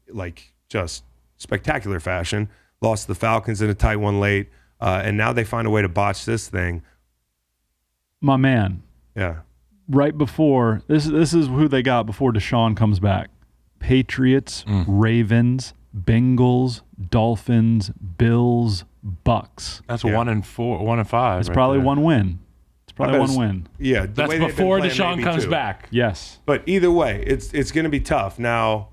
like just spectacular fashion. Lost the Falcons in a tight one late. And now they find a way to botch this thing. My man. Yeah. Right before this is who they got before Deshaun comes back. Patriots, Ravens, Bengals, Dolphins, Bills, Bucks. That's 1-4, 1-5. It's probably one win. It's probably one win. Yeah. That's before Deshaun comes back. Yes. But either way, it's going to be tough. Now,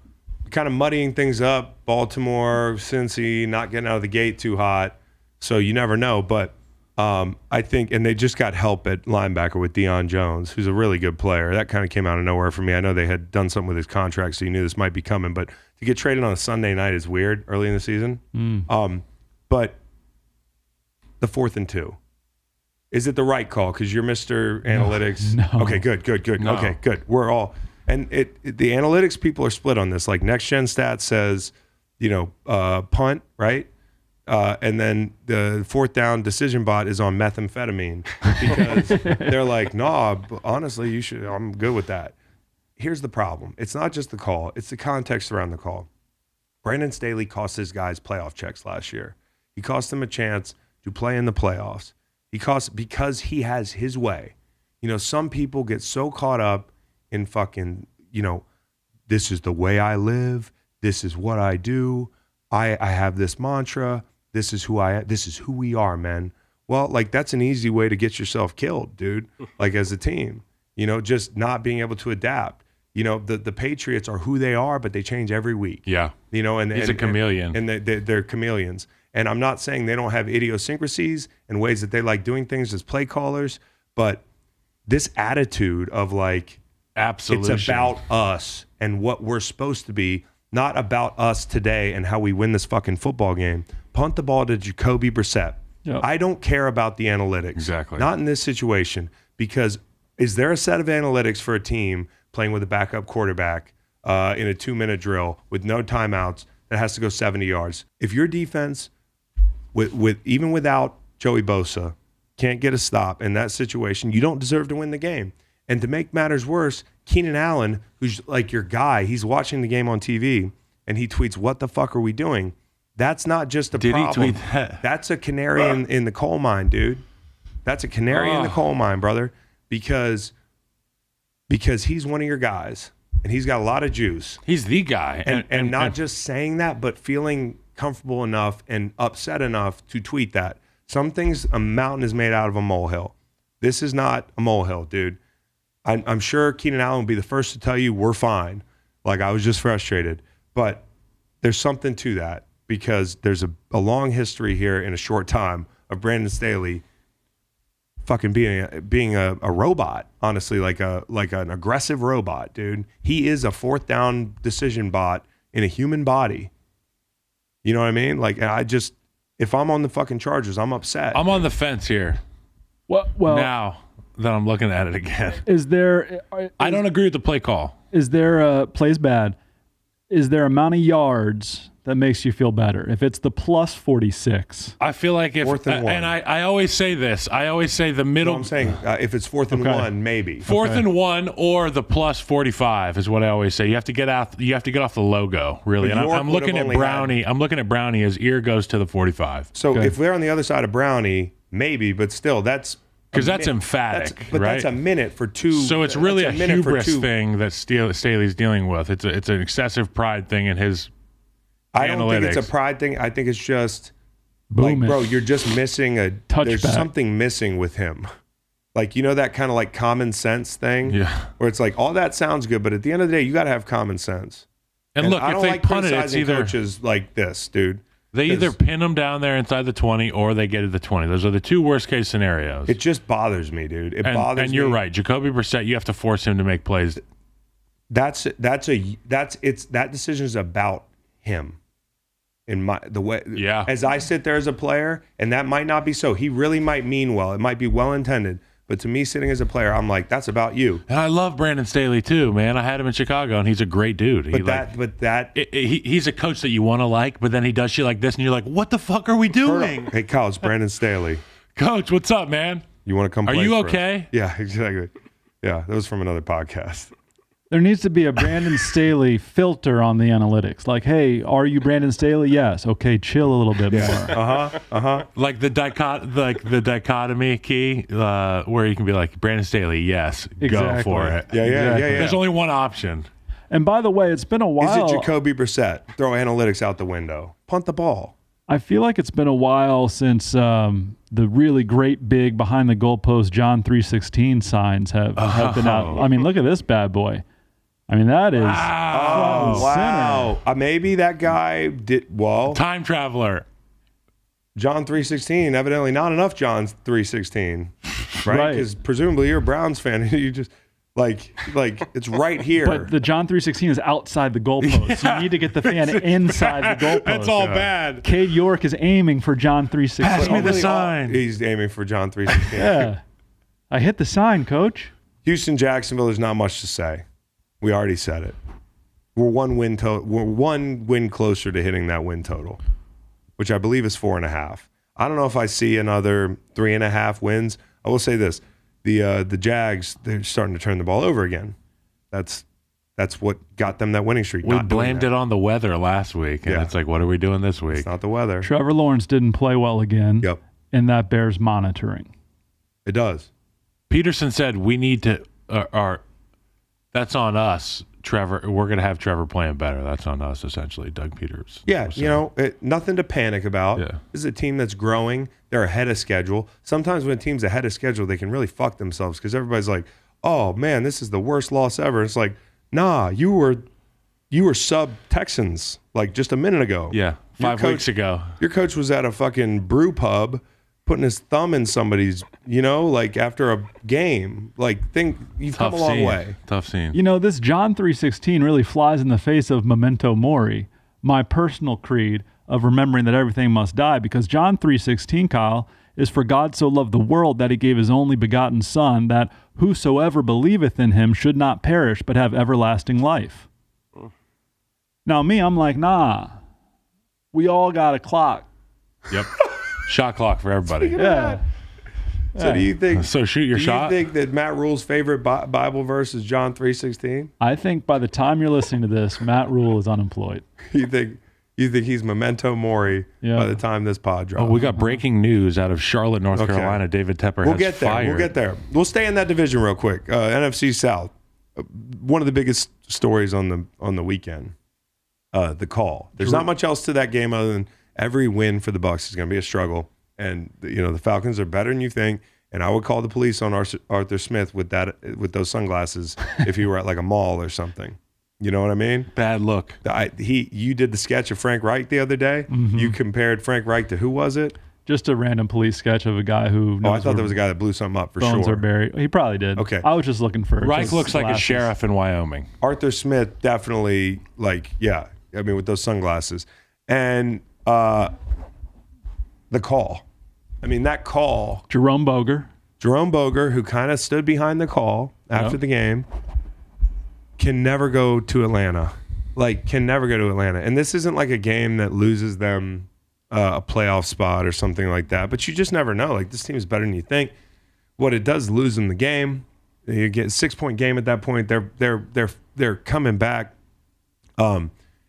kind of muddying things up, Baltimore, Cincy, not getting out of the gate too hot. So you never know. But I think, and they just got help at linebacker with Deion Jones, who's a really good player. That kind of came out of nowhere for me. I know they had done something with his contract, so you knew this might be coming. But to get traded on a Sunday night is weird early in the season. But the 4th and 2. Is it the right call? Because you're Mr. Analytics. No. Okay, good. No. Okay, good. We're all. And the analytics people are split on this. Like Next Gen Stats says, punt, right? And then the 4th down decision bot is on methamphetamine because they're like, nah, honestly, you should. I'm good with that. Here's the problem. It's not just the call. It's the context around the call. Brandon Staley cost his guys playoff checks last year. He cost them a chance to play in the playoffs. Because he has his way. Some people get so caught up in fucking, this is the way I live. This is what I do. I have this mantra. This is who we are, man. Well, like, that's an easy way to get yourself killed, dude. Like, as a team, just not being able to adapt. The Patriots are who they are, but they change every week. Yeah. And he's a chameleon. And they're chameleons. And I'm not saying they don't have idiosyncrasies and ways that they like doing things as play callers, but this attitude of like, absolution. It's about us and what we're supposed to be, not about us today and how we win this fucking football game. Punt the ball to Jacoby Brissett. Yep. I don't care about the analytics. Exactly. Not in this situation, because is there a set of analytics for a team playing with a backup quarterback in a 2-minute drill with no timeouts that has to go 70 yards? If your defense, with even without Joey Bosa, can't get a stop in that situation, you don't deserve to win the game. And to make matters worse, Keenan Allen, who's like your guy, he's watching the game on TV, and he tweets, "What the fuck are we doing?" That's not just a problem. Did he tweet that? That's a canary in the coal mine, dude. That's a canary in the coal mine, brother, because he's one of your guys, and he's got a lot of juice. He's the guy. And not just saying that, but feeling comfortable enough and upset enough to tweet that. Some things, a mountain is made out of a molehill. This is not a molehill, dude. I'm sure Keenan Allen will be the first to tell you we're fine. Like, I was just frustrated. But there's something to that, because there's a long history here in a short time of Brandon Staley fucking being a robot, honestly, like an aggressive robot, dude. He is a 4th down decision bot in a human body. You know what I mean? Like, if I'm on the fucking Chargers, I'm upset. I'm on the fence here. Well, now that I'm looking at it again. I don't agree with the play call. Is there plays bad? Is there amount of yards that makes you feel better? If it's the plus 46. I feel like if 4th and 1. And I always say this. I always say the middle. No, I'm saying if it's 4th and 1, maybe. 4th and 1 or the plus 45 is what I always say. You have to get off the logo, really. But And York I'm looking at would've only Brownie. I'm looking at Brownie. His ear goes to the 45. So if they're on the other side of Brownie, maybe, but still, that's because that's emphatic, but right? that's a minute for two. So it's really a minute for hubris two. thing that Staley's dealing with. It's an excessive pride thing in his I don't analytics. think it's a pride thing. I think it's just Boom like, it. bro, you're just missing there's Touchback. something missing with him. Like, you know, that kind of like common sense thing? Yeah. Where it's like, all that sounds good, but at the end of the day, you got to have common sense. And look, I if don't they like punt it, it's criticizing either coaches like this, dude. they either pin them down there inside the 20 or they get to the 20. Those are the two worst case scenarios. It just bothers me, dude. It bothers me. And you're right. Jacoby Brissett, you have to force him to make plays. That decision is about him. As I sit there as a player, and that might not be so. He really might mean well. It might be well intended. But to me, sitting as a player, I'm like, that's about you. And I love Brandon Staley too, man. I had him in Chicago, and he's a great dude. He's a coach that you want to like, but then he does shit like this, and you're like, what the fuck are we doing? Hey, Kyle, it's Brandon Staley. Coach, what's up, man? You want to come? Are play you for us? okay? Yeah, exactly. Yeah, that was from another podcast. There needs to be a Brandon Staley filter on the analytics. Like, hey, are you Brandon Staley? Yes. Okay, chill a little bit more. Like the dichotomy key, where you can be like Brandon Staley, yes, go for it. Yeah. There's only one option. And by the way, it's been a while. Is it Jacoby Brissett? Throw analytics out the window. Punt the ball. I feel like it's been a while since the really great big behind the goalpost John 3:16 signs have been out. I mean, look at this bad boy. I mean, that is wow. Maybe that guy did well. Time traveler. John 3:16. Evidently, not enough John 3:16, right? Because presumably you're a Browns fan. And you just like it's right here. But the John 3:16 is outside the goalpost. Yeah. You need to get the fan inside the goalpost. That's all bad. Cade York is aiming for John 3:16. Pass me the sign. He's aiming for John 3:16. Yeah, I hit the sign, Coach. Houston, Jacksonville. There's not much to say. We already said it. We're one win closer to hitting that win total, which I believe is 4.5. I don't know if I see another 3.5 wins. I will say this: the Jags, they're starting to turn the ball over again. That's what got them that winning streak. We blamed it on the weather last week, and it's like, what are we doing this week? It's not the weather. Trevor Lawrence didn't play well again. Yep. And that bears monitoring. It does. Peterson said we need to. That's on us, Trevor. We're going to have Trevor playing better. That's on us, essentially, Doug Peters. Yeah, nothing to panic about. Yeah. This is a team that's growing. They're ahead of schedule. Sometimes when a team's ahead of schedule, they can really fuck themselves because everybody's like, oh, man, this is the worst loss ever. It's like, nah, you were sub-Texans like just a minute ago. Yeah, 5 weeks ago. Your coach was at a fucking brew pub putting his thumb in somebody's, like after a game. Like, you've come a long way. Tough scene. This John 3:16 really flies in the face of memento mori, my personal creed of remembering that everything must die, because John 3:16, Kyle, is for God so loved the world that he gave his only begotten son, that whosoever believeth in him should not perish but have everlasting life. Now me, I'm like, nah, we all got a clock. Yep. Shot clock for everybody. Yeah. So do you think? So shoot your shot. Do you think that Matt Rule's favorite Bible verse is John 3:16? I think by the time you're listening to this, Matt Rhule is unemployed. You think he's memento mori by the time this pod drops? Oh, we got breaking news out of Charlotte, North Carolina. David Tepper has fired. We'll get there. We'll stay in that division real quick. NFC South. One of the biggest stories on the weekend. The call. There's not much else to that game other than every win for the Bucs is going to be a struggle, and the Falcons are better than you think. And I would call the police on Arthur Smith with those sunglasses if he were at like a mall or something. You know what I mean? Bad look. You did the sketch of Frank Reich the other day. Mm-hmm. You compared Frank Reich to who was it? Just a random police sketch of a guy who. I thought there was a guy that blew something up for bones sure. Are buried. He probably did. Okay. I was just looking for. Reich looks like a sheriff in Wyoming. Arthur Smith definitely with those sunglasses and. The call. I mean, that call. Jerome Boger, who kind of stood behind the call after the game, can never go to Atlanta. And this isn't like a game that loses them a playoff spot or something like that. But you just never know. Like, this team is better than you think. What it does, lose them the game. You get a 6-point game at that point. They're coming back.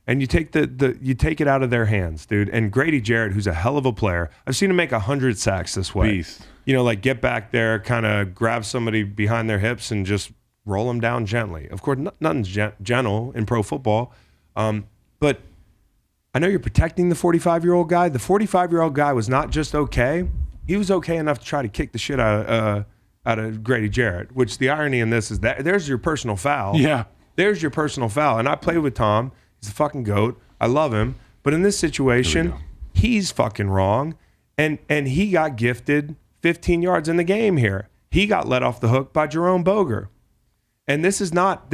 And you take you take it out of their hands, dude. And Grady Jarrett, who's a hell of a player, I've seen him make 100 sacks this way. Beast. Get back there, kind of grab somebody behind their hips and just roll them down gently. Of course, nothing's gentle in pro football, but I know you're protecting the 45-year-old guy. The 45-year-old guy was not just okay; he was okay enough to try to kick the shit out out of Grady Jarrett, which the irony in this is that there's your personal foul. Yeah. There's your personal foul. And I played with Tom. He's a fucking goat. I love him. But in this situation, he's fucking wrong. And he got gifted 15 yards in the game here. He got let off the hook by Jerome Boger. And this is not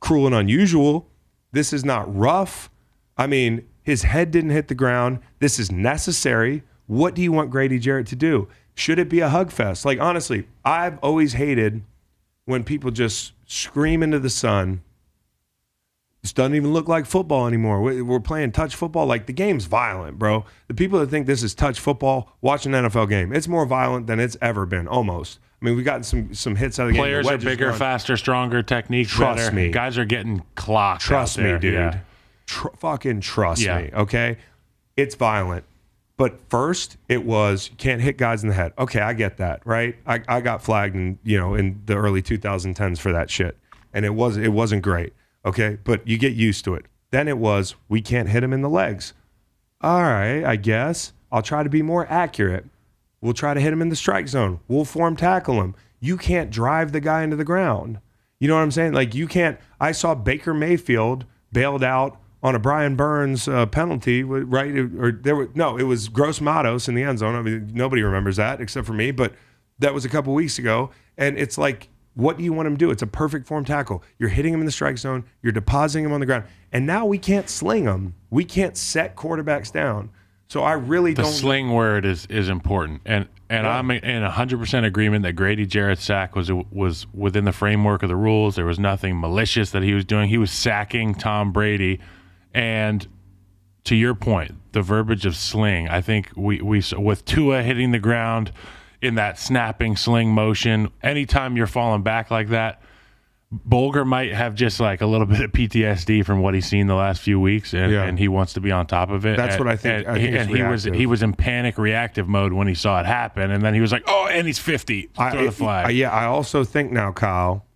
cruel and unusual. This is not rough. I mean, his head didn't hit the ground. This is necessary. What do you want Grady Jarrett to do? Should it be a hug fest? Like, honestly, I've always hated when people just scream into the sun. This doesn't even look like football anymore. We're playing touch football. Like, the game's violent, bro. The people that think this is touch football, watch an NFL game. It's more violent than it's ever been, almost. I mean, we've gotten some hits out of the game. Players are bigger, faster, stronger, techniques Trust better. me. Guys are getting clocked. Trust out there. me, dude. Yeah. Fucking trust Yeah. me, okay? It's violent. But first, it was, you can't hit guys in the head. Okay, I get that, right? I got flagged in the early 2010s for that shit. And it wasn't great, okay? But you get used to it. Then it was, we can't hit him in the legs. All right, I guess. I'll try to be more accurate. We'll try to hit him in the strike zone. We'll form tackle him. You can't drive the guy into the ground. You know what I'm saying? Like, you can't. I saw Baker Mayfield bailed out on a Brian Burns penalty, right? It was Gross Matos in the end zone. I mean, nobody remembers that except for me, but that was a couple weeks ago. And it's like, what do you want him to do? It's a perfect form tackle. You're hitting him in the strike zone. You're depositing him on the ground. And now we can't sling him. We can't set quarterbacks down. So I really don't. The sling word is important, and I'm in 100% agreement that Grady Jarrett's sack was within the framework of the rules. There was nothing malicious that he was doing. He was sacking Tom Brady, and to your point, the verbiage of sling. I think we with Tua hitting the ground in that snapping sling motion. Anytime you're falling back like that, Bolger might have just like a little bit of PTSD from what he's seen the last few weeks, and he wants to be on top of it. That's what I think. And he was in panic reactive mode when he saw it happen, and then he was like, "Oh, and he's 50. Throw the flag." I also think now, Kyle,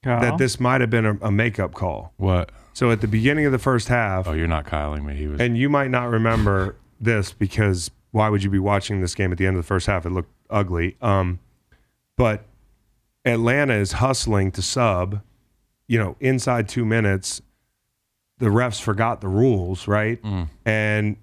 that this might have been a makeup call. What? So at the beginning of the first half, Oh, you're not Kyling me. He was. and you might not remember this because why would you be watching this game at the end of the first half? It looked ugly. But Atlanta is hustling to sub, inside 2 minutes. The refs forgot the rules, right? And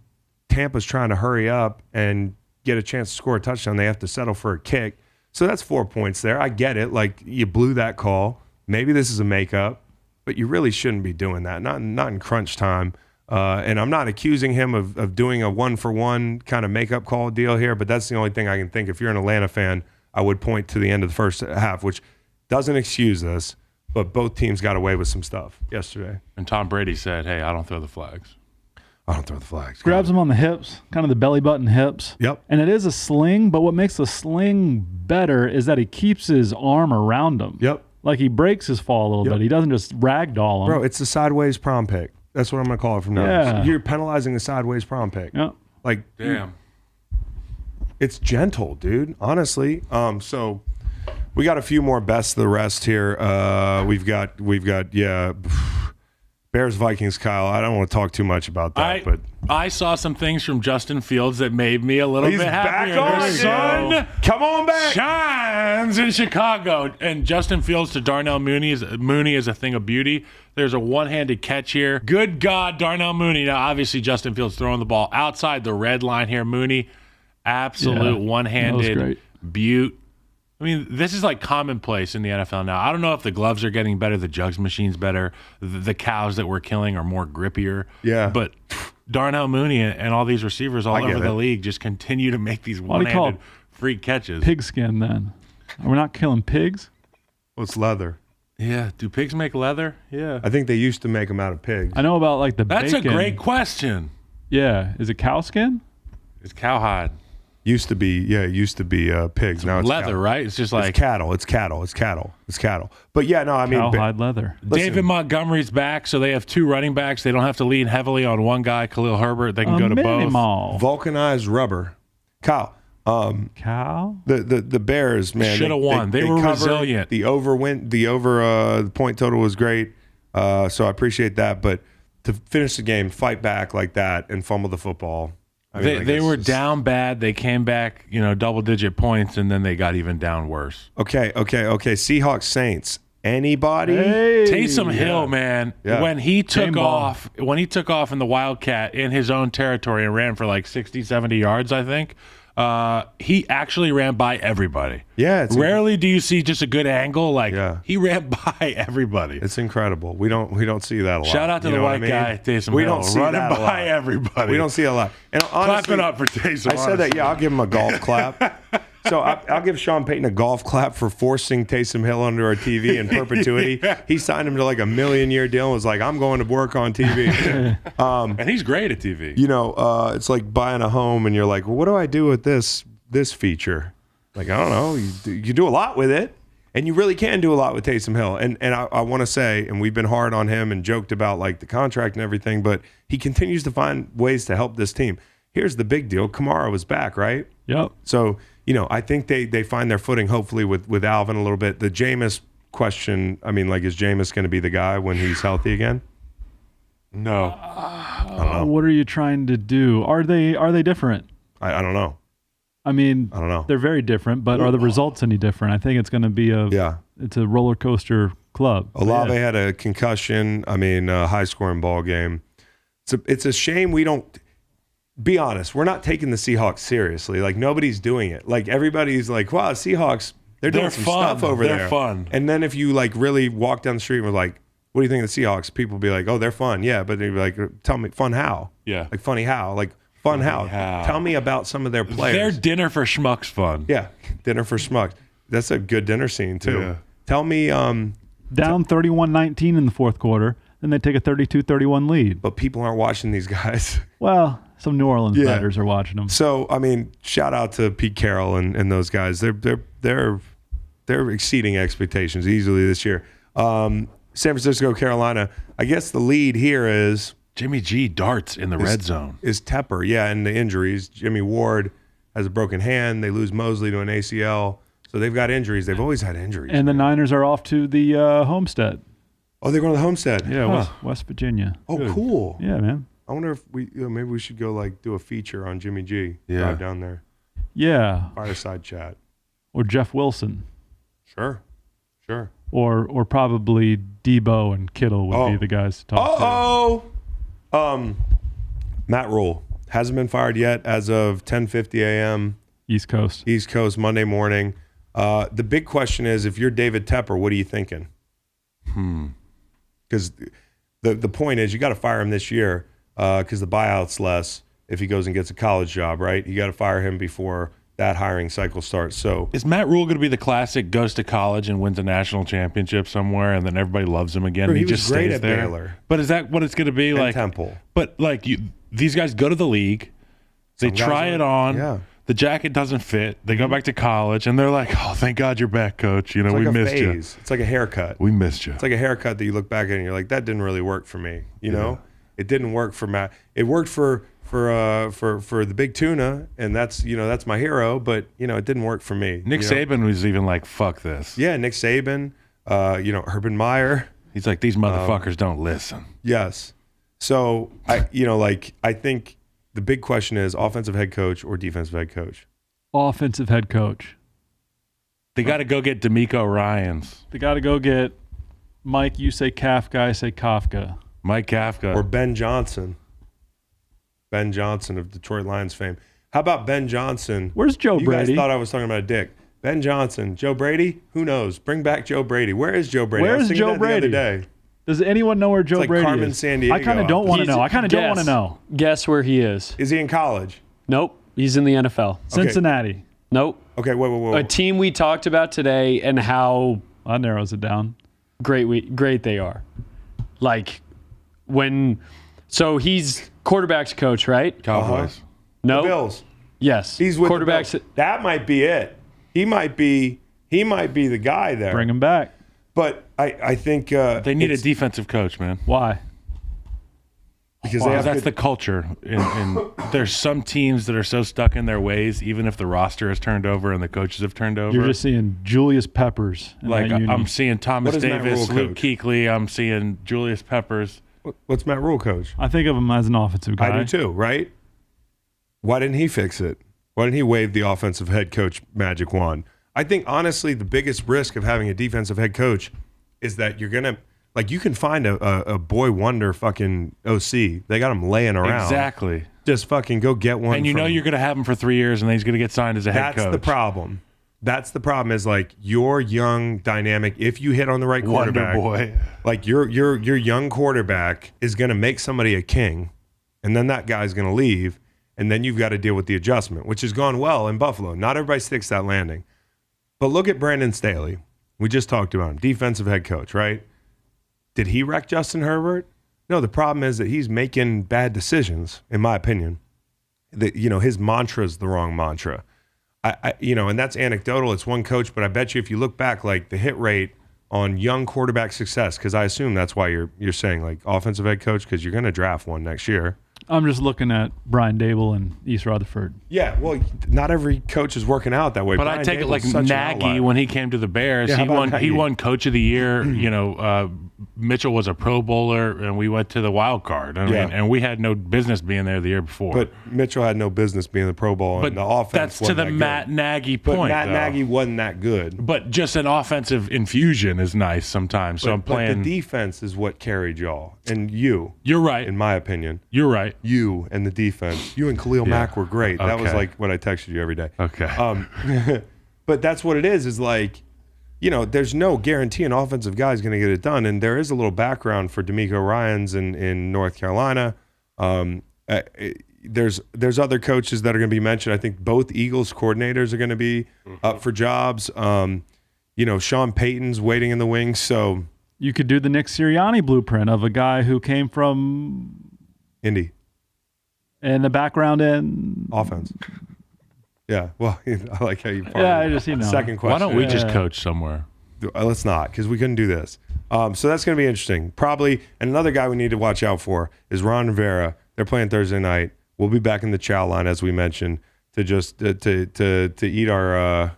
Tampa's trying to hurry up and get a chance to score a touchdown. They have to settle for a kick. So that's 4 points there. I get it. Like, you blew that call. Maybe this is a makeup, but you really shouldn't be doing that. Not in crunch time. And I'm not accusing him of doing a one-for-one kind of makeup call deal here, but that's the only thing I can think. If you're an Atlanta fan, I would point to the end of the first half, which doesn't excuse this, but both teams got away with some stuff yesterday. And Tom Brady said, "Hey, I don't throw the flags." I don't throw the flags. Grabs him on the hips, kind of the belly button hips. Yep. And it is a sling, but what makes the sling better is that he keeps his arm around him. Yep. Like, he breaks his fall a little bit. He doesn't just ragdoll him. Bro, it's the sideways prom pick. That's what I'm going to call it from now. Yeah. You're penalizing the sideways prom pick. Yep. Like, Damn. it's gentle, dude, honestly. So we got a few more best of the rest here. We've got Bears Vikings, Kyle. I don't want to talk too much about that, but I saw some things from Justin Fields that made me a little he's bit happier. back on, The sun dude. Come on back. shines in Chicago. And Justin Fields to Darnell Mooney is a thing of beauty. There's a one-handed catch here. Good God, Darnell Mooney. Now, obviously, Justin Fields throwing the ball outside the red line here. Mooney, absolute one-handed beaut. I mean, this is like commonplace in the NFL now. I don't know if the gloves are getting better, the jugs machine's better, the cows that we're killing are more grippier. Yeah. But Darnell Mooney and all these receivers all over the league just continue to make these one-handed freak catches. Pigskin, then. Are we not killing pigs? Well, it's leather. Yeah. Do pigs make leather? Yeah. I think they used to make them out of pigs. I know about, like, the That's bacon. a great question. Yeah. Is it cow skin? It's cowhide. Used to be pigs. Now it's leather, cattle. right? It's just like It's cattle. But yeah, no, I mean, Cowhide leather. David Montgomery's back, so they have two running backs. They don't have to lean heavily on one guy, Khalil Herbert. They can go to both. vulcanized rubber. Kyle, Cow? the Bears, man, Should have won. They were covered. resilient. The point total was great. So I appreciate that. But to finish the game, fight back like that, and fumble the football, They were down bad. They came back, double-digit points, and then they got even down worse. Okay. Seahawks Saints. Anybody? Hey. Taysom Hill, man, when he took off in the Wildcat in his own territory and ran for like 60, 70 yards, I think, he actually ran by everybody. Yeah. Rarely do you see just a good angle. He ran by everybody. It's incredible. We don't see that a lot. Shout out to the white guy, Taysom Hill. We don't see running that a by lot. everybody. We don't see a lot. And honestly, clap it up for Taysom. I said that. Yeah, I'll give him a golf clap. So I'll give Sean Payton a golf clap for forcing Taysom Hill under our TV in perpetuity. He signed him to like a 1 million-year deal and was like, I'm going to work on TV. And he's great at TV. It's like buying a home and you're like, well, what do I do with this feature? Like, I don't know. You do a lot with it. And you really can do a lot with Taysom Hill. And I want to say, and we've been hard on him and joked about like the contract and everything, but he continues to find ways to help this team. Here's the big deal. Kamara was back, right? Yep. So, I think they find their footing hopefully with Alvin a little bit. The Jameis question, is Jameis going to be the guy when he's healthy again? No. I don't know. What are you trying to do? Are they different? I don't know. I don't know. They're very different, but are the results any different? I think it's going to be it's a roller coaster club. Olave had a concussion. High scoring ball game. It's a shame we don't. Be honest, we're not taking the Seahawks seriously. Like, nobody's doing it. Like, everybody's like, wow, Seahawks, they're doing some stuff over there. They're fun. And then if you, like, really walk down the street and were like, what do you think of the Seahawks? People will be like, oh, they're fun. Yeah, but they'd be like, tell me, fun how? Yeah. Like, funny how? Like, fun how? Tell me about some of their players. Their dinner for schmucks fun. Yeah, dinner for schmucks. That's a good dinner scene, too. Yeah. Tell me. Down 31-19 in the fourth quarter, then they take a 32-31 lead. But people aren't watching these guys. Well, some New Orleans bettors are watching them. So, shout out to Pete Carroll and those guys. They're exceeding expectations easily this year. San Francisco, Carolina. I guess the lead here is Jimmy G darts in the red zone. Is Tepper, and the injuries. Jimmy Ward has a broken hand. They lose Mosley to an ACL. So they've got injuries. They've always had injuries. And the Niners are off to the Homestead. Oh, they're going to the Homestead. Yeah, West Virginia. Oh, good. Cool. Yeah, man. I wonder if maybe we should go like do a feature on Jimmy G. Drive down there. Yeah. Fireside chat. Or Jeff Wilson. Sure. Or probably Debo and Kittle would be the guys to talk to. Matt Rhule hasn't been fired yet as of 10:50 a.m. East Coast Monday morning. The big question is, if you're David Tepper, what are you thinking? Because the point is, you got to fire him this year because the buyout's less if he goes and gets a college job, right? You got to fire him before that hiring cycle starts. So is Matt Rhule going to be the classic goes to college and wins a national championship somewhere and then everybody loves him again? Bro, and he just was great stays at there. Baylor. But is that what it's going to be? And like Temple. But these guys go to the league, they try it on. Yeah. The jacket doesn't fit. They go back to college, and they're like, "Oh, thank God you're back, coach. We missed you. It's like a haircut. We missed you. It's like a haircut that you look back at and you're like, that didn't really work for me. You know, it didn't work for Matt. It worked for the big tuna, and that's my hero. But it didn't work for me. Nick Saban was even like, "Fuck this." Yeah, Nick Saban. Urban Meyer. He's like, these motherfuckers don't listen. Yes. So I think. The big question is offensive head coach or defensive head coach? Offensive head coach. They got to go get D'Amico Ryans. They got to go get Mike. You say Kafka, I say Kafka. Mike Kafka. Or Ben Johnson. Ben Johnson of Detroit Lions fame. How about Ben Johnson? Where's Joe Brady? You guys thought I was talking about a dick. Ben Johnson. Joe Brady? Who knows? Bring back Joe Brady. Where is Joe Brady? Where's Joe Brady? The other day. Does anyone know where Joe like Brady Carmen is? San Diego. I kind of don't want to know. I kind of don't want to know. Guess where he is. Is he in college? Nope. He's in the NFL. Cincinnati. Nope. Okay, whoa. A team we talked about today and how that narrows it down. Great they are. So he's quarterback's coach, right? Cowboys. No. The Bills. Yes. He's with quarterbacks. The Bills. That might be it. He might be the guy there. Bring him back. But I think they need a defensive coach, man. Why? Because that's the culture. And there's some teams that are so stuck in their ways, even if the roster has turned over and the coaches have turned over. You're just seeing Julius Peppers. I'm seeing Thomas Davis, Luke coach? Kuechly. I'm seeing Julius Peppers. What's Matt Rhule coach? I think of him as an offensive guy. I do too, right? Why didn't he fix it? Why didn't he wave the offensive head coach magic wand? I think, honestly, the biggest risk of having a defensive head coach is that you're going to, like, you can find a boy wonder fucking OC. They got him laying around. Exactly. Just fucking go get one. And know you're going to have him for 3 years, and then he's going to get signed as a head coach. That's the problem. That's the problem is, like, your young dynamic, if you hit on the right quarterback. Wonder boy. Like, your young quarterback is going to make somebody a king, and then that guy's going to leave, and then you've got to deal with the adjustment, which has gone well in Buffalo. Not everybody sticks that landing. But look at Brandon Staley. We just talked about him, defensive head coach, right? Did he wreck Justin Herbert? No, the problem is that he's making bad decisions, in my opinion. His mantra is the wrong mantra. And that's anecdotal. It's one coach, but I bet you if you look back, like the hit rate on young quarterback success, because I assume that's why you're saying like offensive head coach, because you're going to draft one next year. I'm just looking at Brian Dable and East Rutherford. Yeah, well, not every coach is working out that way. But Brian I take Dable's it like Nagy when he came to the Bears. Yeah, he won Coach of the Year. Mitchell was a Pro Bowler, and we went to the wild card. And we had no business being there the year before. But Mitchell had no business being in the Pro Bowl, and the offense that's to the Matt Nagy point. But Matt Nagy wasn't that good. But just an offensive infusion is nice sometimes. So but the defense is what carried y'all, and you. You're right. In my opinion. You're right. You and the defense. You and Khalil Mack were great. That was like what I texted you every day. Okay. But that's what it is there's no guarantee an offensive guy is going to get it done. And there is a little background for DeMeco Ryans in North Carolina. There's other coaches that are going to be mentioned. I think both Eagles coordinators are going to be up for jobs. Sean Payton's waiting in the wings. So you could do the Nick Sirianni blueprint of a guy who came from Indy. And the background in offense. Yeah, well, I like how you. Second question. Why don't we just coach somewhere? Let's not, because we couldn't do this. So that's going to be interesting. Probably, and another guy we need to watch out for is Ron Rivera. They're playing Thursday night. We'll be back in the chow line, as we mentioned, to just to eat our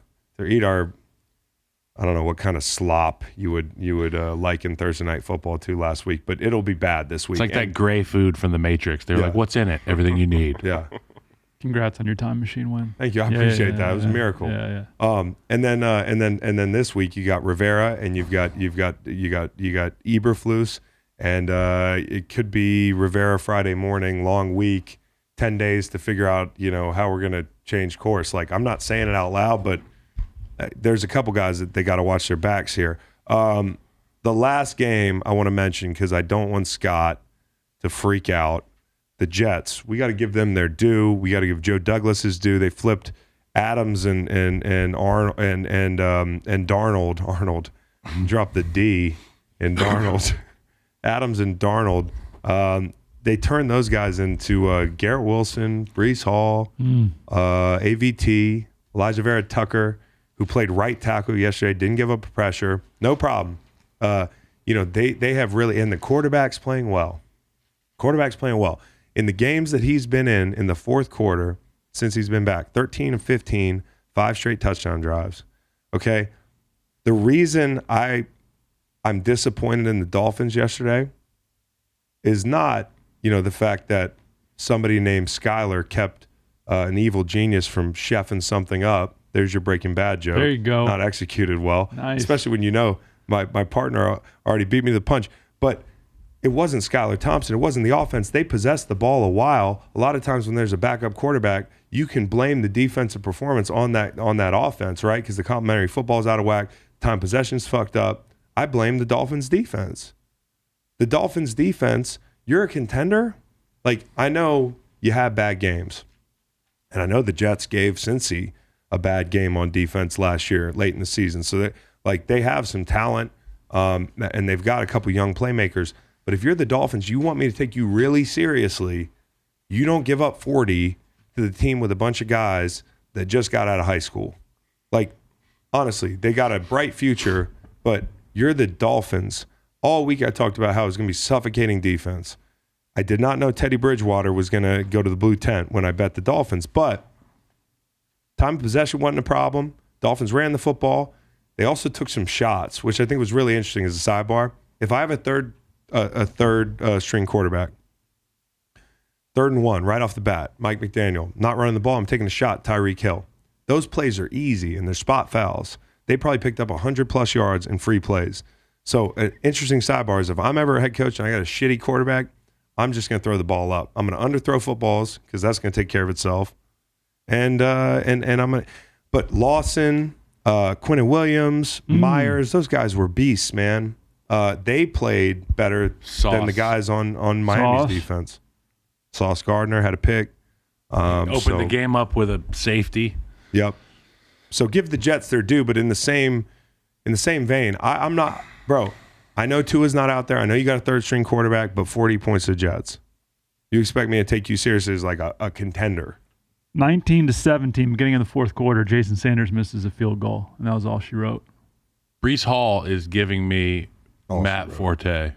I don't know what kind of slop you would liken Thursday night football to last week, but it'll be bad this week. It's like that gray food from the Matrix. They're like, "What's in it? Everything you need." Yeah. Congrats on your time machine win. Thank you. I appreciate that. It was a miracle. Yeah. And then this week you got Rivera and you got Eberflus, and it could be Rivera Friday morning, long week, 10 days to figure out how we're gonna change course. Like, I'm not saying it out loud, but there's a couple guys that they got to watch their backs here. The last game I want to mention, because I don't want Scott to freak out. The Jets, we got to give them their due. We got to give Joe Douglas his due. They flipped Adams and Darnold. Arnold dropped the D in Darnold. Adams and Darnold. They turned those guys into Garrett Wilson, Breece Hall, AVT, Elijah Vera Tucker, who played right tackle yesterday, didn't give up pressure. No problem. They have really, and the quarterback's playing well. In the games that he's been in the fourth quarter since he's been back, 13 of 15, 5 straight touchdown drives. Okay? The reason I'm disappointed in the Dolphins yesterday is not, the fact that somebody named Skyler kept an evil genius from chefing something up. There's your Breaking Bad joke. There you go. Not executed well. Nice. Especially when my partner already beat me to the punch. But it wasn't Skylar Thompson. It wasn't the offense. They possessed the ball a while. A lot of times when there's a backup quarterback, you can blame the defensive performance on that offense, right? Because the complementary football is out of whack. Time possession's fucked up. I blame the Dolphins defense. The Dolphins defense, you're a contender? Like, I know you have bad games. And I know the Jets gave Cincy a bad game on defense last year, late in the season. So they have some talent, and they've got a couple young playmakers. But if you're the Dolphins, you want me to take you really seriously, you don't give up 40 to the team with a bunch of guys that just got out of high school. Like, honestly, they got a bright future, but you're the Dolphins. All week I talked about how it was going to be suffocating defense. I did not know Teddy Bridgewater was going to go to the blue tent when I bet the Dolphins, but time of possession wasn't a problem. Dolphins ran the football. They also took some shots, which I think was really interesting as a sidebar. If I have a third string quarterback, 3rd and 1, right off the bat. Mike McDaniel, not running the ball. I'm taking a shot. Tyreek Hill. Those plays are easy, and they're spot fouls. They probably picked up 100-plus yards in free plays. So an interesting sidebar is if I'm ever a head coach and I got a shitty quarterback, I'm just going to throw the ball up. I'm going to underthrow footballs because that's going to take care of itself. And I'm going to – but Lawson, Quinnen Williams, Myers, those guys were beasts, man. They played better than the guys on Miami's defense. Sauce Gardner had a pick. Opened the game up with a safety. Yep. So give the Jets their due, but in the same vein, I'm not – bro, I know Tua's not out there. I know you got a third-string quarterback, but 40 points to the Jets. You expect me to take you seriously as like a contender. 19-17, beginning of the fourth quarter, Jason Sanders misses a field goal, and that was all she wrote. Breece Hall is giving me Matt Forte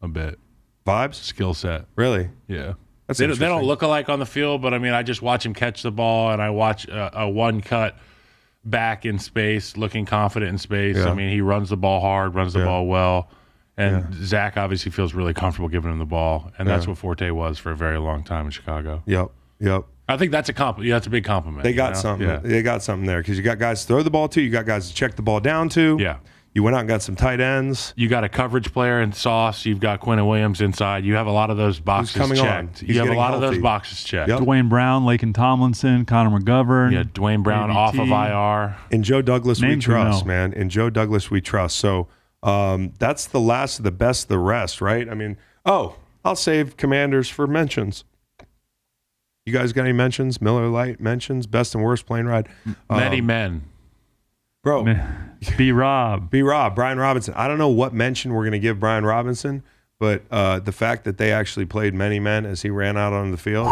a bit. Vibes? Skill set. Really? Yeah. They don't look alike on the field, but I mean, I just watch him catch the ball, and I watch a one-cut back in space, looking confident in space. Yeah. I mean, he runs the ball hard, runs the ball well, and Zach obviously feels really comfortable giving him the ball, and that's what Forte was for a very long time in Chicago. Yep. I think that's a compliment. Yeah, that's a big compliment. They got something. Yeah. They got something there because you got guys to throw the ball to. You got guys to check the ball down to. Yeah. You went out and got some tight ends. You got a coverage player in Sauce. You've got Quinnen Williams inside. You have a lot of those boxes checked. You have a lot of those boxes checked. Yep. Dwayne Brown, Laken Tomlinson, Connor McGovern. Yeah, Dwayne Brown off of IR. In Joe Douglas, we Names we trust, know. man. In Joe Douglas, we trust. So that's the last of the best of the rest, right? I mean, I'll save Commanders for mentions. You guys got any mentions? Miller Lite mentions? Best and worst plane ride? Many men. Bro. B-Rob. Brian Robinson. I don't know what mention we're going to give Brian Robinson, but the fact that they actually played many men as he ran out on the field,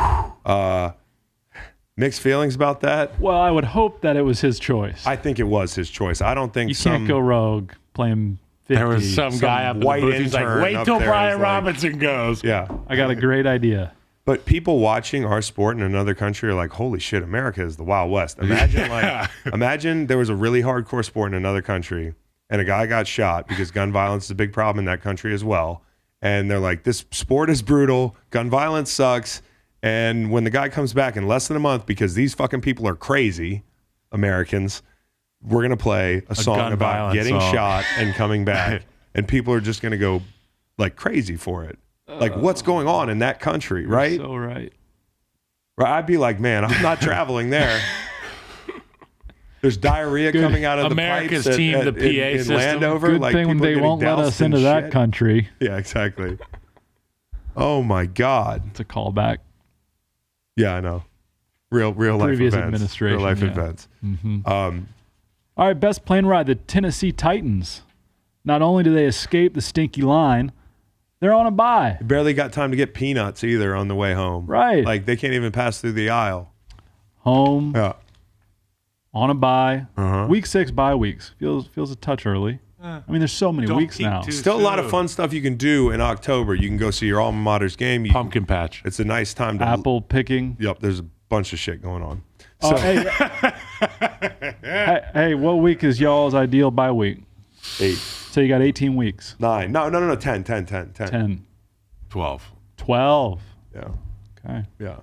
mixed feelings about that. Well, I would hope that it was his choice. I think it was his choice. I don't think you can't go rogue playing 50. There was some guy up in the white booth. He's like, intern wait up till there Brian is like- Robinson goes. Yeah. I got a great idea. But people watching our sport in another country are like, holy shit, America is the Wild West. Imagine there was a really hardcore sport in another country and a guy got shot because gun violence is a big problem in that country as well. And they're like, this sport is brutal. Gun violence sucks. And when the guy comes back in less than a month because these fucking people are crazy, Americans, we're going to play a song about getting shot and coming back. And people are just going to go like crazy for it. Like, what's going on in that country, right? So right. I'd be like, man, I'm not traveling there. There's diarrhea coming out of America's the pipes team, the PA in system. Landover. Good like, thing people they getting won't let doused us in into that shit. country. Yeah, exactly. Oh my God. It's a callback. Yeah, I know. Real life Previous events. administration, Real life yeah. events. All right, best plane ride, the Tennessee Titans. Not only do they escape the stinky line, they're on a bye. Barely got time to get peanuts either on the way home. Right. Like they can't even pass through the aisle. Home, Yeah. on a bye. Uh-huh. Week 6 bye weeks. Feels a touch early. I mean, there's so many weeks peak now. too Still a lot of soon. fun stuff you can do in October. You can go see your alma mater's game. Pumpkin patch. It's a nice time to Apple picking. Yep, there's a bunch of shit going on. Oh, hey, what week is y'all's ideal bye week? 8, So you got 18 weeks. 9. No, 10. 10. 12. 12. Yeah. Okay. Yeah.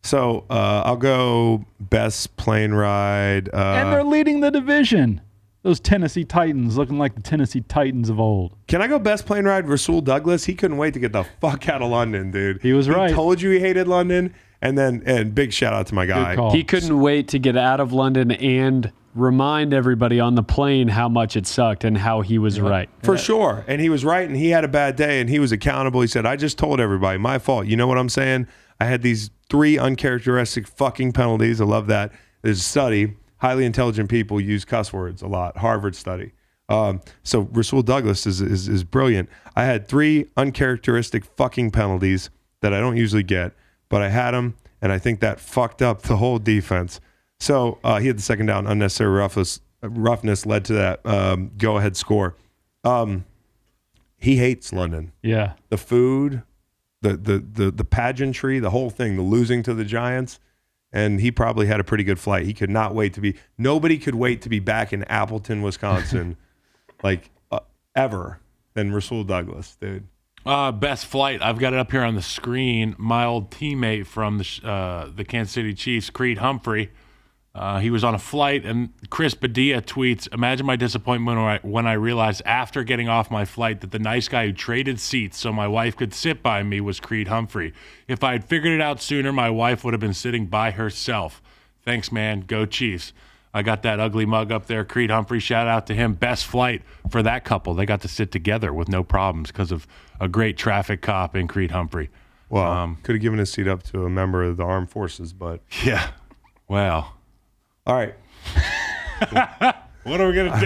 So I'll go best plane ride. And they're leading the division. Those Tennessee Titans looking like the Tennessee Titans of old. Can I go best plane ride? Rhule Douglas. He couldn't wait to get the fuck out of London, dude. He was right. He told you he hated London. And big shout out to my guy. Good call. He couldn't wait to get out of London and remind everybody on the plane how much it sucked and how he was right. For sure. And he was right, and he had a bad day, and he was accountable. He said, I just told everybody, my fault. You know what I'm saying? I had these 3 uncharacteristic fucking penalties. I love that. There's a study. Highly intelligent people use cuss words a lot. Harvard study. So Rhule Douglas is brilliant. I had 3 uncharacteristic fucking penalties that I don't usually get, but I had them, and I think that fucked up the whole defense. So he had the second down, unnecessary roughness led to that go-ahead score. He hates London. Yeah. The food, the pageantry, the whole thing, the losing to the Giants, and he probably had a pretty good flight. He could not wait to be. Nobody could wait to be back in Appleton, Wisconsin, like ever than Rhule Douglas, dude. Best flight. I've got it up here on the screen. My old teammate from the Kansas City Chiefs, Creed Humphrey. He was on a flight, and Chris Padilla tweets, "Imagine my disappointment when I realized after getting off my flight that the nice guy who traded seats so my wife could sit by me was Creed Humphrey. If I had figured it out sooner, my wife would have been sitting by herself. Thanks, man. Go Chiefs." I got that ugly mug up there. Creed Humphrey, shout out to him. Best flight for that couple. They got to sit together with no problems because of a great traffic cop in Creed Humphrey. Well, could have given a seat up to a member of the armed forces, but. Yeah. Wow. All right. What are we going to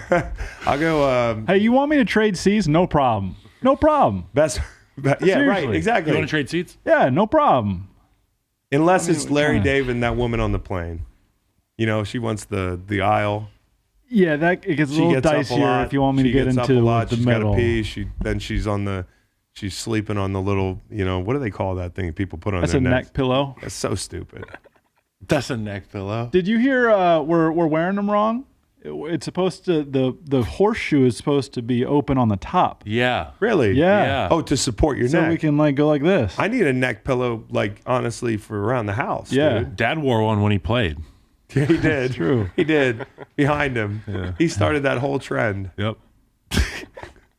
do? I'll go. Hey, you want me to trade seats? No problem. No problem. Yeah, Seriously. right. Exactly. You want to trade seats? Yeah, no problem. Unless it's Larry Dave and that woman on the plane. You know, she wants the aisle. Yeah, that it gets a little dicier if you want me to get into the middle. She's got to pee. She's sleeping on the little, what do they call that thing people put on That's their a necks? neck pillow. That's so stupid. That's a neck pillow. Did you hear we're wearing them wrong? It's supposed to the horseshoe is supposed to be open on the top. Yeah. Really? Yeah. Oh, to support your So neck. we can go like this. I need a neck pillow, honestly, for around the house. Yeah. Dude. Dad wore one when he played. Yeah, he did. True. He did. Behind him. Yeah. He started that whole trend. Yep.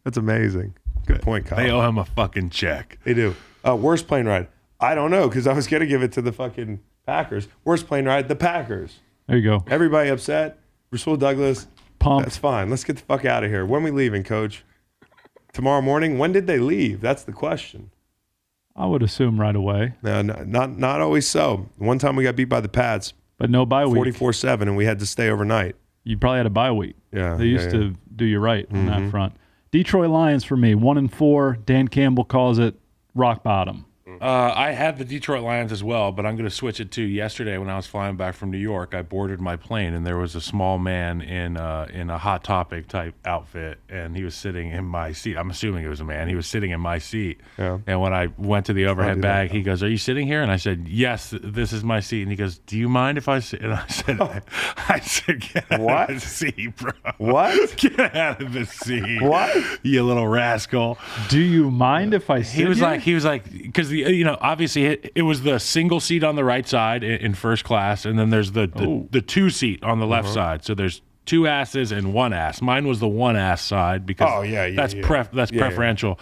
That's amazing. Good point, Kyle. They owe him a fucking check. They do. Worst plane ride. I don't know, because I was going to give it to the fucking Packers. Worst plane ride, the Packers. There you go. Everybody upset. Rasul Douglas. Pumped. That's fine. Let's get the fuck out of here. When we leaving, Coach? Tomorrow morning? When did they leave? That's the question. I would assume right away. No, not always so. One time we got beat by the Pats. But no bye week. 44-7, and we had to stay overnight. You probably had a bye week. Yeah. They used to do you right on that front. Detroit Lions for me, 1-4. Dan Campbell calls it rock bottom. I had the Detroit Lions as well, but I'm going to switch it to yesterday when I was flying back from New York. I boarded my plane, and there was a small man in a Hot Topic type outfit, and he was sitting in my seat. I'm assuming it was a man. He was sitting in my seat. Yeah. And when I went to the overhead bag, he goes, "Are you sitting here?" And I said, "Yes, this is my seat." And he goes, "Do you mind if I sit?" And I said, "Get out of the seat, bro. What? Get out of the seat. What? You little rascal." Do you mind if I sit He was here? like, because obviously it was the single seat on the right side in first class, and then there's the two seat on the left side. So there's two asses and one ass. Mine was the one ass side because that's preferential.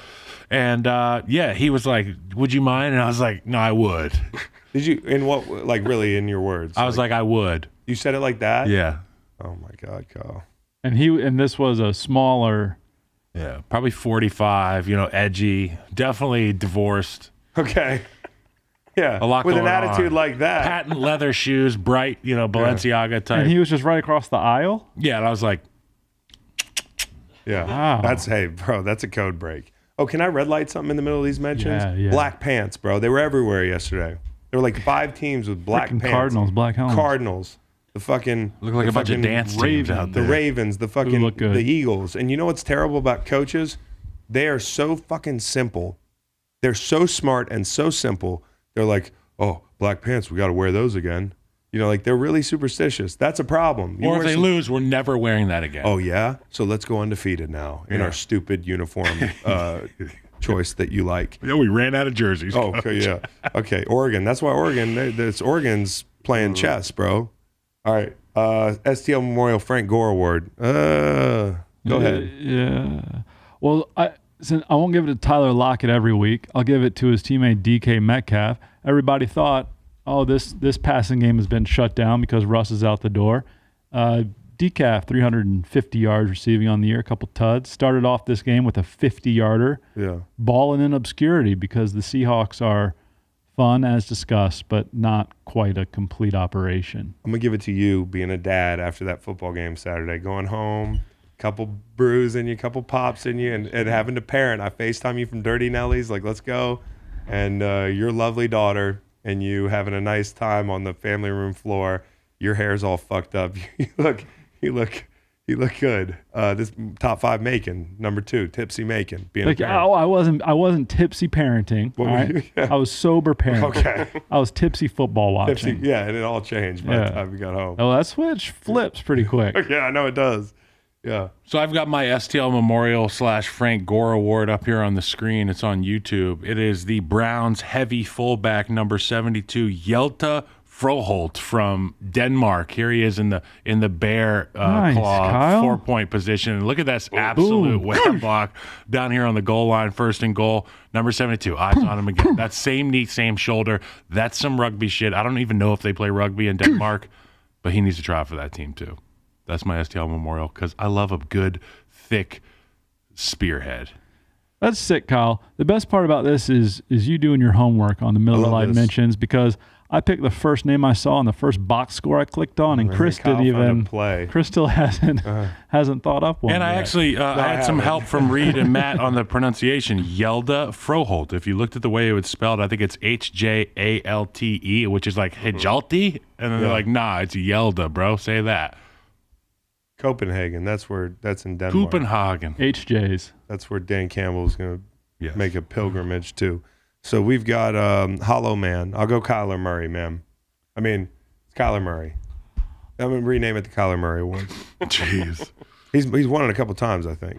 And he was like, "Would you mind?" And I was like, "No, I would." Did you, in what, really in your words? I was like, "I would." You said it like that? Yeah. Oh my God, Kyle. And this was a smaller. Yeah, probably 45, edgy, definitely divorced. Okay. Yeah. A lot with an going attitude on. like that. Patent leather shoes, bright, Balenciaga type. And he was just right across the aisle? Yeah, and I was like, Yeah. Wow. Hey, bro, that's a code break. Oh, can I red light something in the middle of these mentions? Yeah. Black pants, bro. They were everywhere yesterday. There were like 5 teams with black Frickin' pants. Cardinals, black helmets. Cardinals. The fucking look like a bunch of dance teams out the there. Ravens, the fucking look good. the Eagles. And you know what's terrible about coaches? They are so fucking simple. They're so smart and so simple. They're like, "Oh, black pants, we got to wear those again." They're really superstitious. That's a problem. Or if they lose, we're never wearing that again. Oh yeah, so let's go undefeated now in our stupid uniform choice that you like. Yeah, we ran out of jerseys. Oh, okay, yeah. Okay, Oregon. That's why Oregon's playing chess, bro. All right, STL Memorial Frank Gore Award. Go ahead. Yeah. Well, I won't give it to Tyler Lockett every week. I'll give it to his teammate DK Metcalf. Everybody thought, oh, this passing game has been shut down because Russ is out the door. DK, 350 yards receiving on the year, a couple tuds. Started off this game with a 50-yarder. Yeah. Balling in obscurity because the Seahawks are fun as discussed, but not quite a complete operation. I'm going to give it to you being a dad after that football game Saturday, going home, couple brews in you, couple pops in you, and having to parent. I FaceTime you from Dirty Nelly's, like, let's go. And your lovely daughter and you having a nice time on the family room floor. Your hair's all fucked up. You look good. This top 5 Macon, number 2, tipsy Macon. Being a parent. I wasn't tipsy parenting. What all were right? you? Yeah. I was sober parenting. Okay. I was tipsy football watching. Tipsy, yeah, and it all changed by the time we got home. Oh, that switch flips pretty quick. Yeah, I know it does. Yeah. So I've got my STL Memorial / Frank Gore Award up here on the screen. It's on YouTube. It is the Browns heavy fullback number 72, Hjalte Froholt from Denmark. Here he is in the bear Nice, claw Kyle. 4-point position. And look at that absolute wham block down here on the goal line, 1st and goal. Number 72, eyes on him again. That same knee, same shoulder. That's some rugby shit. I don't even know if they play rugby in Denmark, but he needs to try out for that team too. That's my STL Memorial because I love a good, thick spearhead. That's sick, Kyle. The best part about this is you doing your homework on the Miller Lite Mentions, because I picked the first name I saw and the first box score I clicked on, and Chris didn't even play. Chris still hasn't thought up one. And I actually had some help from Reed and Matt on the pronunciation. Hjalte Froholt. If you looked at the way it was spelled, I think it's Hjalte, which is like Hjalte, and then they're like, nah, it's Hjalte, bro. Say that. Copenhagen. That's in Denmark. Copenhagen. HJs. That's where Dan Campbell's going to make a pilgrimage to. So we've got Hollow Man. I'll go Kyler Murray, man. I mean, it's Kyler Murray. I'm going to rename it the Kyler Murray Award. Jeez. He's won it a couple times, I think.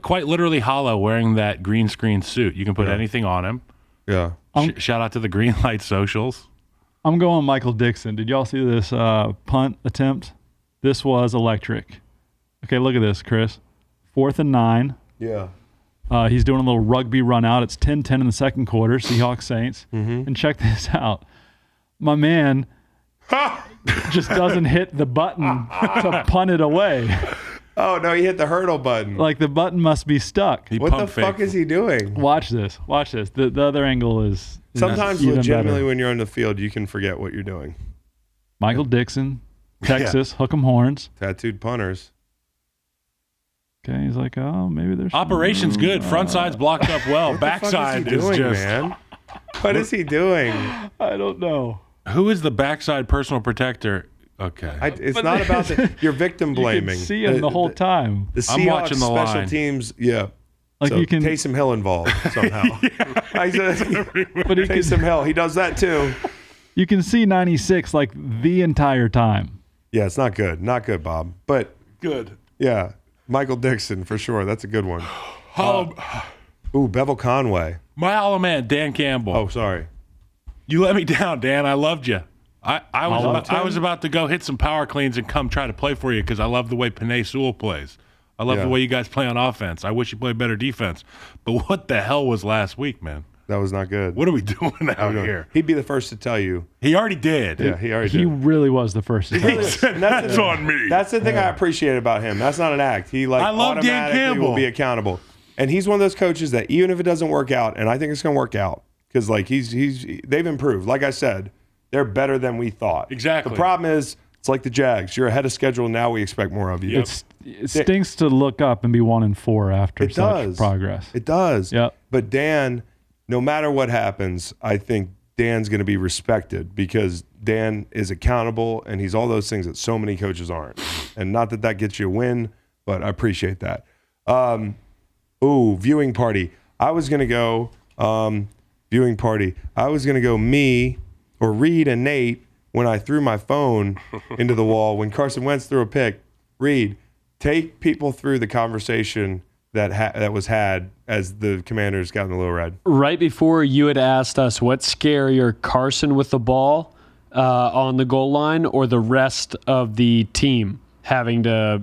Quite literally hollow wearing that green screen suit. You can put anything on him. Yeah. Shout out to the Green Light Socials. I'm going Michael Dixon. Did y'all see this punt attempt? This was electric. Okay, look at this, Chris. 4th and 9. Yeah. He's doing a little rugby run out. It's 10-10 in the second quarter, Seahawks Saints. Mm-hmm. And check this out. My man just doesn't hit the button to punt it away. Oh, no, he hit the hurdle button. Like the button must be stuck. What the fuck is he doing? Watch this. The other angle is sometimes even legitimately better. when you're on the field, you can forget what you're doing. Michael Dixon, Texas, hook 'em horns. Tattooed punters. Okay, he's like, oh, maybe there's Operation's good. Front side's blocked up well. Backside is doing, just. Man? What is he doing? I don't know. Who is the backside personal protector? Okay. It's not about your victim blaming. You can see him the whole time. The Seahawks I'm watching the special line. teams, Like so you can Taysom Hill involved somehow. but he Taysom Hill, he does that too. You can see 96 like the entire time. Yeah, it's not good. Not good, Bob. But Good. yeah, Michael Dixon for sure. That's a good one. Bevel Conway. My hollow man, Dan Campbell. Oh, sorry. You let me down, Dan. I loved you. I was about to go hit some power cleans and come try to play for you because I love the way Panay Sewell plays. I love the way you guys play on offense. I wish you played better defense. But what the hell was last week, man? That was not good. What are we doing out here? He'd be the first to tell you. He already did. Yeah, he already He did. really was the first to tell us. That's on me. That's the thing I appreciate about him. That's not an act. He I love Dan automatically Campbell. will be accountable. And he's one of those coaches that even if it doesn't work out, and I think it's going to work out because like they've improved. Like I said, they're better than we thought. Exactly. The problem is it's like the Jags. You're ahead of schedule. Now we expect more of you. It stinks to look up and be 1-4 after such progress. It does. Yep. But Dan, no matter what happens, I think Dan's going to be respected because Dan is accountable and he's all those things that so many coaches aren't. And not that gets you a win, but I appreciate that. Viewing party. I was going to go viewing party. I was going to go me or Reed and Nate when I threw my phone into the wall when Carson Wentz threw a pick. Reed, take people through the conversation that was had as the Commanders got in the Little Red. Right before you had asked us what's scarier, Carson with the ball on the goal line or the rest of the team having to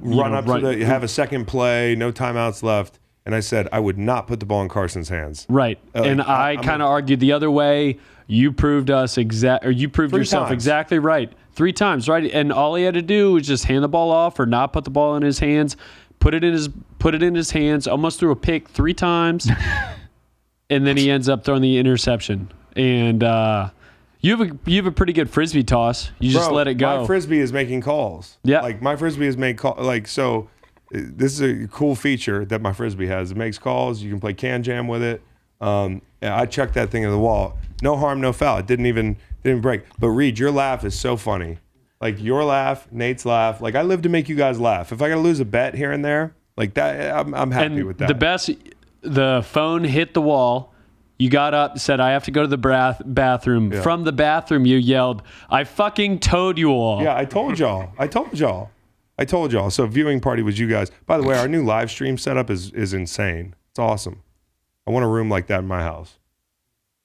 have a second play, no timeouts left. And I said I would not put the ball in Carson's hands. Right. And I kind of argued the other way. You proved yourself exactly right. 3 times, right? And all he had to do was just hand the ball off or not put the ball in his hands. Put it in his hands, almost threw a pick 3 times, and then he ends up throwing the interception. And you have a pretty good frisbee toss. You just let it go. My frisbee is making calls. Yeah, like my frisbee is making calls. Like so, this is a cool feature that my frisbee has. It makes calls. You can play can jam with it. I chucked that thing in the wall. No harm, no foul. It didn't break. But Reed, your laugh is so funny. Like your laugh, Nate's laugh. Like I live to make you guys laugh. If I got to lose a bet here and there, like that, I'm happy with that. The phone hit the wall. You got up, said, I have to go to the bathroom. Yeah. From the bathroom, you yelled, I fucking told you all. Yeah, I told y'all. I told y'all. So viewing party was you guys. By the way, our new live stream setup is insane. It's awesome. I want a room like that in my house.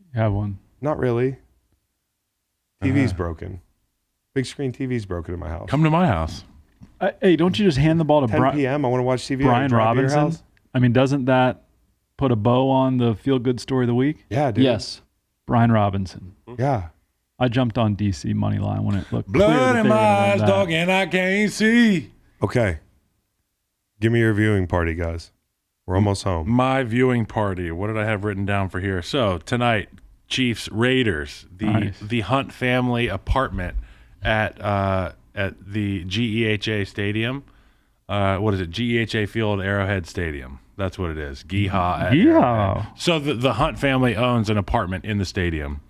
You have one? Not really. TV's broken. Big screen TV's broken in my house. Come to my house. Hey, don't you just hand the ball to 10 p.m. I want to watch TV. Brian Robinson? I mean, doesn't that put a bow on the feel-good story of the week? Yeah, dude. Yes. Brian Robinson. Yeah. I jumped on DC money line when it looked Blood in my eyes, dog, and I can't see. Okay. Give me your viewing party, guys. We're almost home. My viewing party. What did I have written down for here? So tonight, Chiefs Raiders, the Hunt family apartment at the GEHA Stadium. What is it? GEHA Field, Arrowhead Stadium. That's what it is. Geehaw. Yeah. So the Hunt family owns an apartment in the stadium,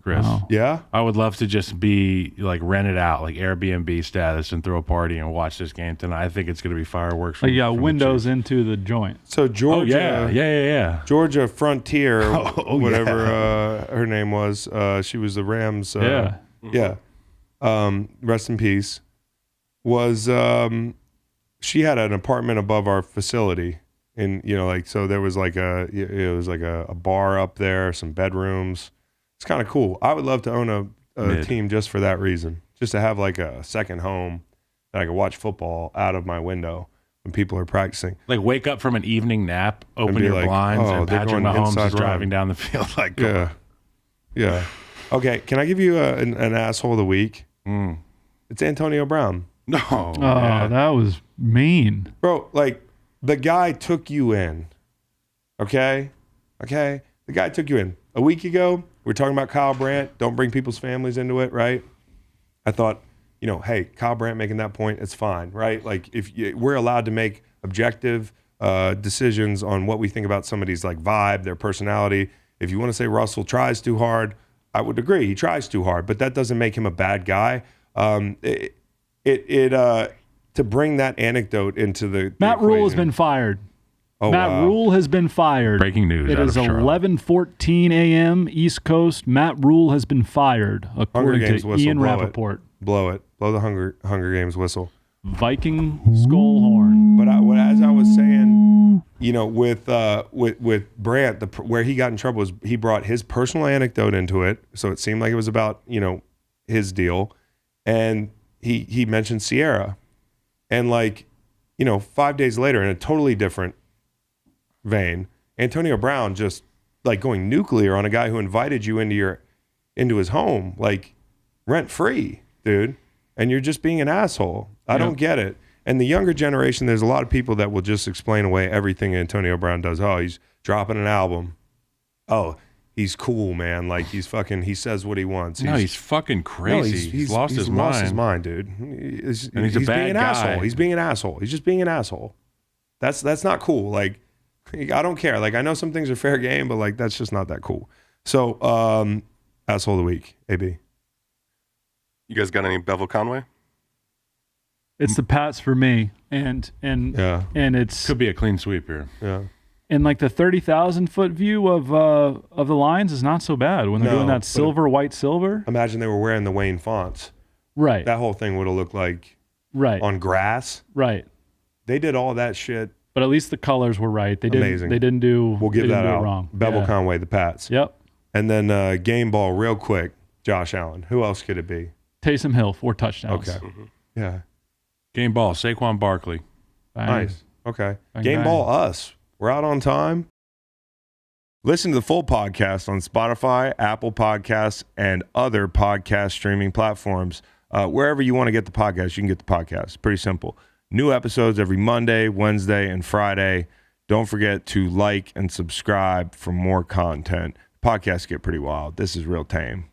Chris. Wow. Yeah? I would love to just be like rent it out, like Airbnb status, and throw a party and watch this game tonight. I think it's going to be fireworks. Like you got from windows the Chiefs. into the joint. So Georgia. Yeah. Georgia Frontier, whatever her name was. She was the Rams. Yeah. Rest in peace. Was she had an apartment above our facility, and so there was like a bar up there, some bedrooms. It's kind of cool. I would love to own a team just for that reason, just to have like a second home that I could watch football out of my window when people are practicing. Like wake up from an evening nap, open your blinds, and Patrick Mahomes is driving down the field. Like, yeah. Okay, can I give you an asshole of the week? It's Antonio Brown. No. Oh, that was mean. Bro, like, the guy took you in. Okay? The guy took you in. A week ago, we were talking about Kyle Brandt. Don't bring people's families into it, right? I thought, hey, Kyle Brandt making that point, it's fine, right? Like, we're allowed to make objective decisions on what we think about somebody's, like, vibe, their personality. If you want to say Russell tries too hard, I would agree. He tries too hard, but that doesn't make him a bad guy. To bring that anecdote into the Matt equation. Rhule has been fired. Oh, Matt wow. Rhule has been fired. Breaking news. It out is of Charlotte. 11:14 a.m. East Coast. Matt Rhule has been fired, according Games to whistle, Ian blow Rappaport. Blow it. Blow the Hunger Games whistle. Viking skull horn. But as I was saying, with Brandt, where he got in trouble was he brought his personal anecdote into it, so it seemed like it was about his deal, and he mentioned Sierra, and 5 days later, in a totally different vein, Antonio Brown just like going nuclear on a guy who invited you into his home, like rent free, dude, and you're just being an asshole. I don't get it. And the younger generation, there's a lot of people that will just explain away everything Antonio Brown does. Oh, he's dropping an album. Oh, he's cool, man. Like he says what he wants. He's fucking crazy. He's lost his mind. Lost his mind, dude. He's a bad being an guy. asshole. He's being an asshole. He's just being an asshole. That's not cool. Like, I don't care. Like, I know some things are fair game, but like that's just not that cool. So, asshole of the week, AB. You guys got any Bevel Conway? It's the Pats for me, and it's Could be a clean sweep here. Yeah. and like the 30,000-foot view of the Lions is not so bad when they're doing that white silver. Imagine they were wearing the Wayne fonts. Right. That whole thing would have looked like on grass. Right. They did all that shit. But at least the colors were right. They didn't. Amazing. They didn't do. We'll give that out. Wrong. Bevel Conway, the Pats. Yep. And then game ball, real quick. Josh Allen. Who else could it be? Taysom Hill, 4 touchdowns. Okay. Yeah. Game ball, Saquon Barkley. Bang. Nice. Okay. Bang, Game bang. ball, us. We're out on time. Listen to the full podcast on Spotify, Apple Podcasts, and other podcast streaming platforms. Wherever you want to get the podcast, you can get the podcast. Pretty simple. New episodes every Monday, Wednesday, and Friday. Don't forget to like and subscribe for more content. Podcasts get pretty wild. This is real tame.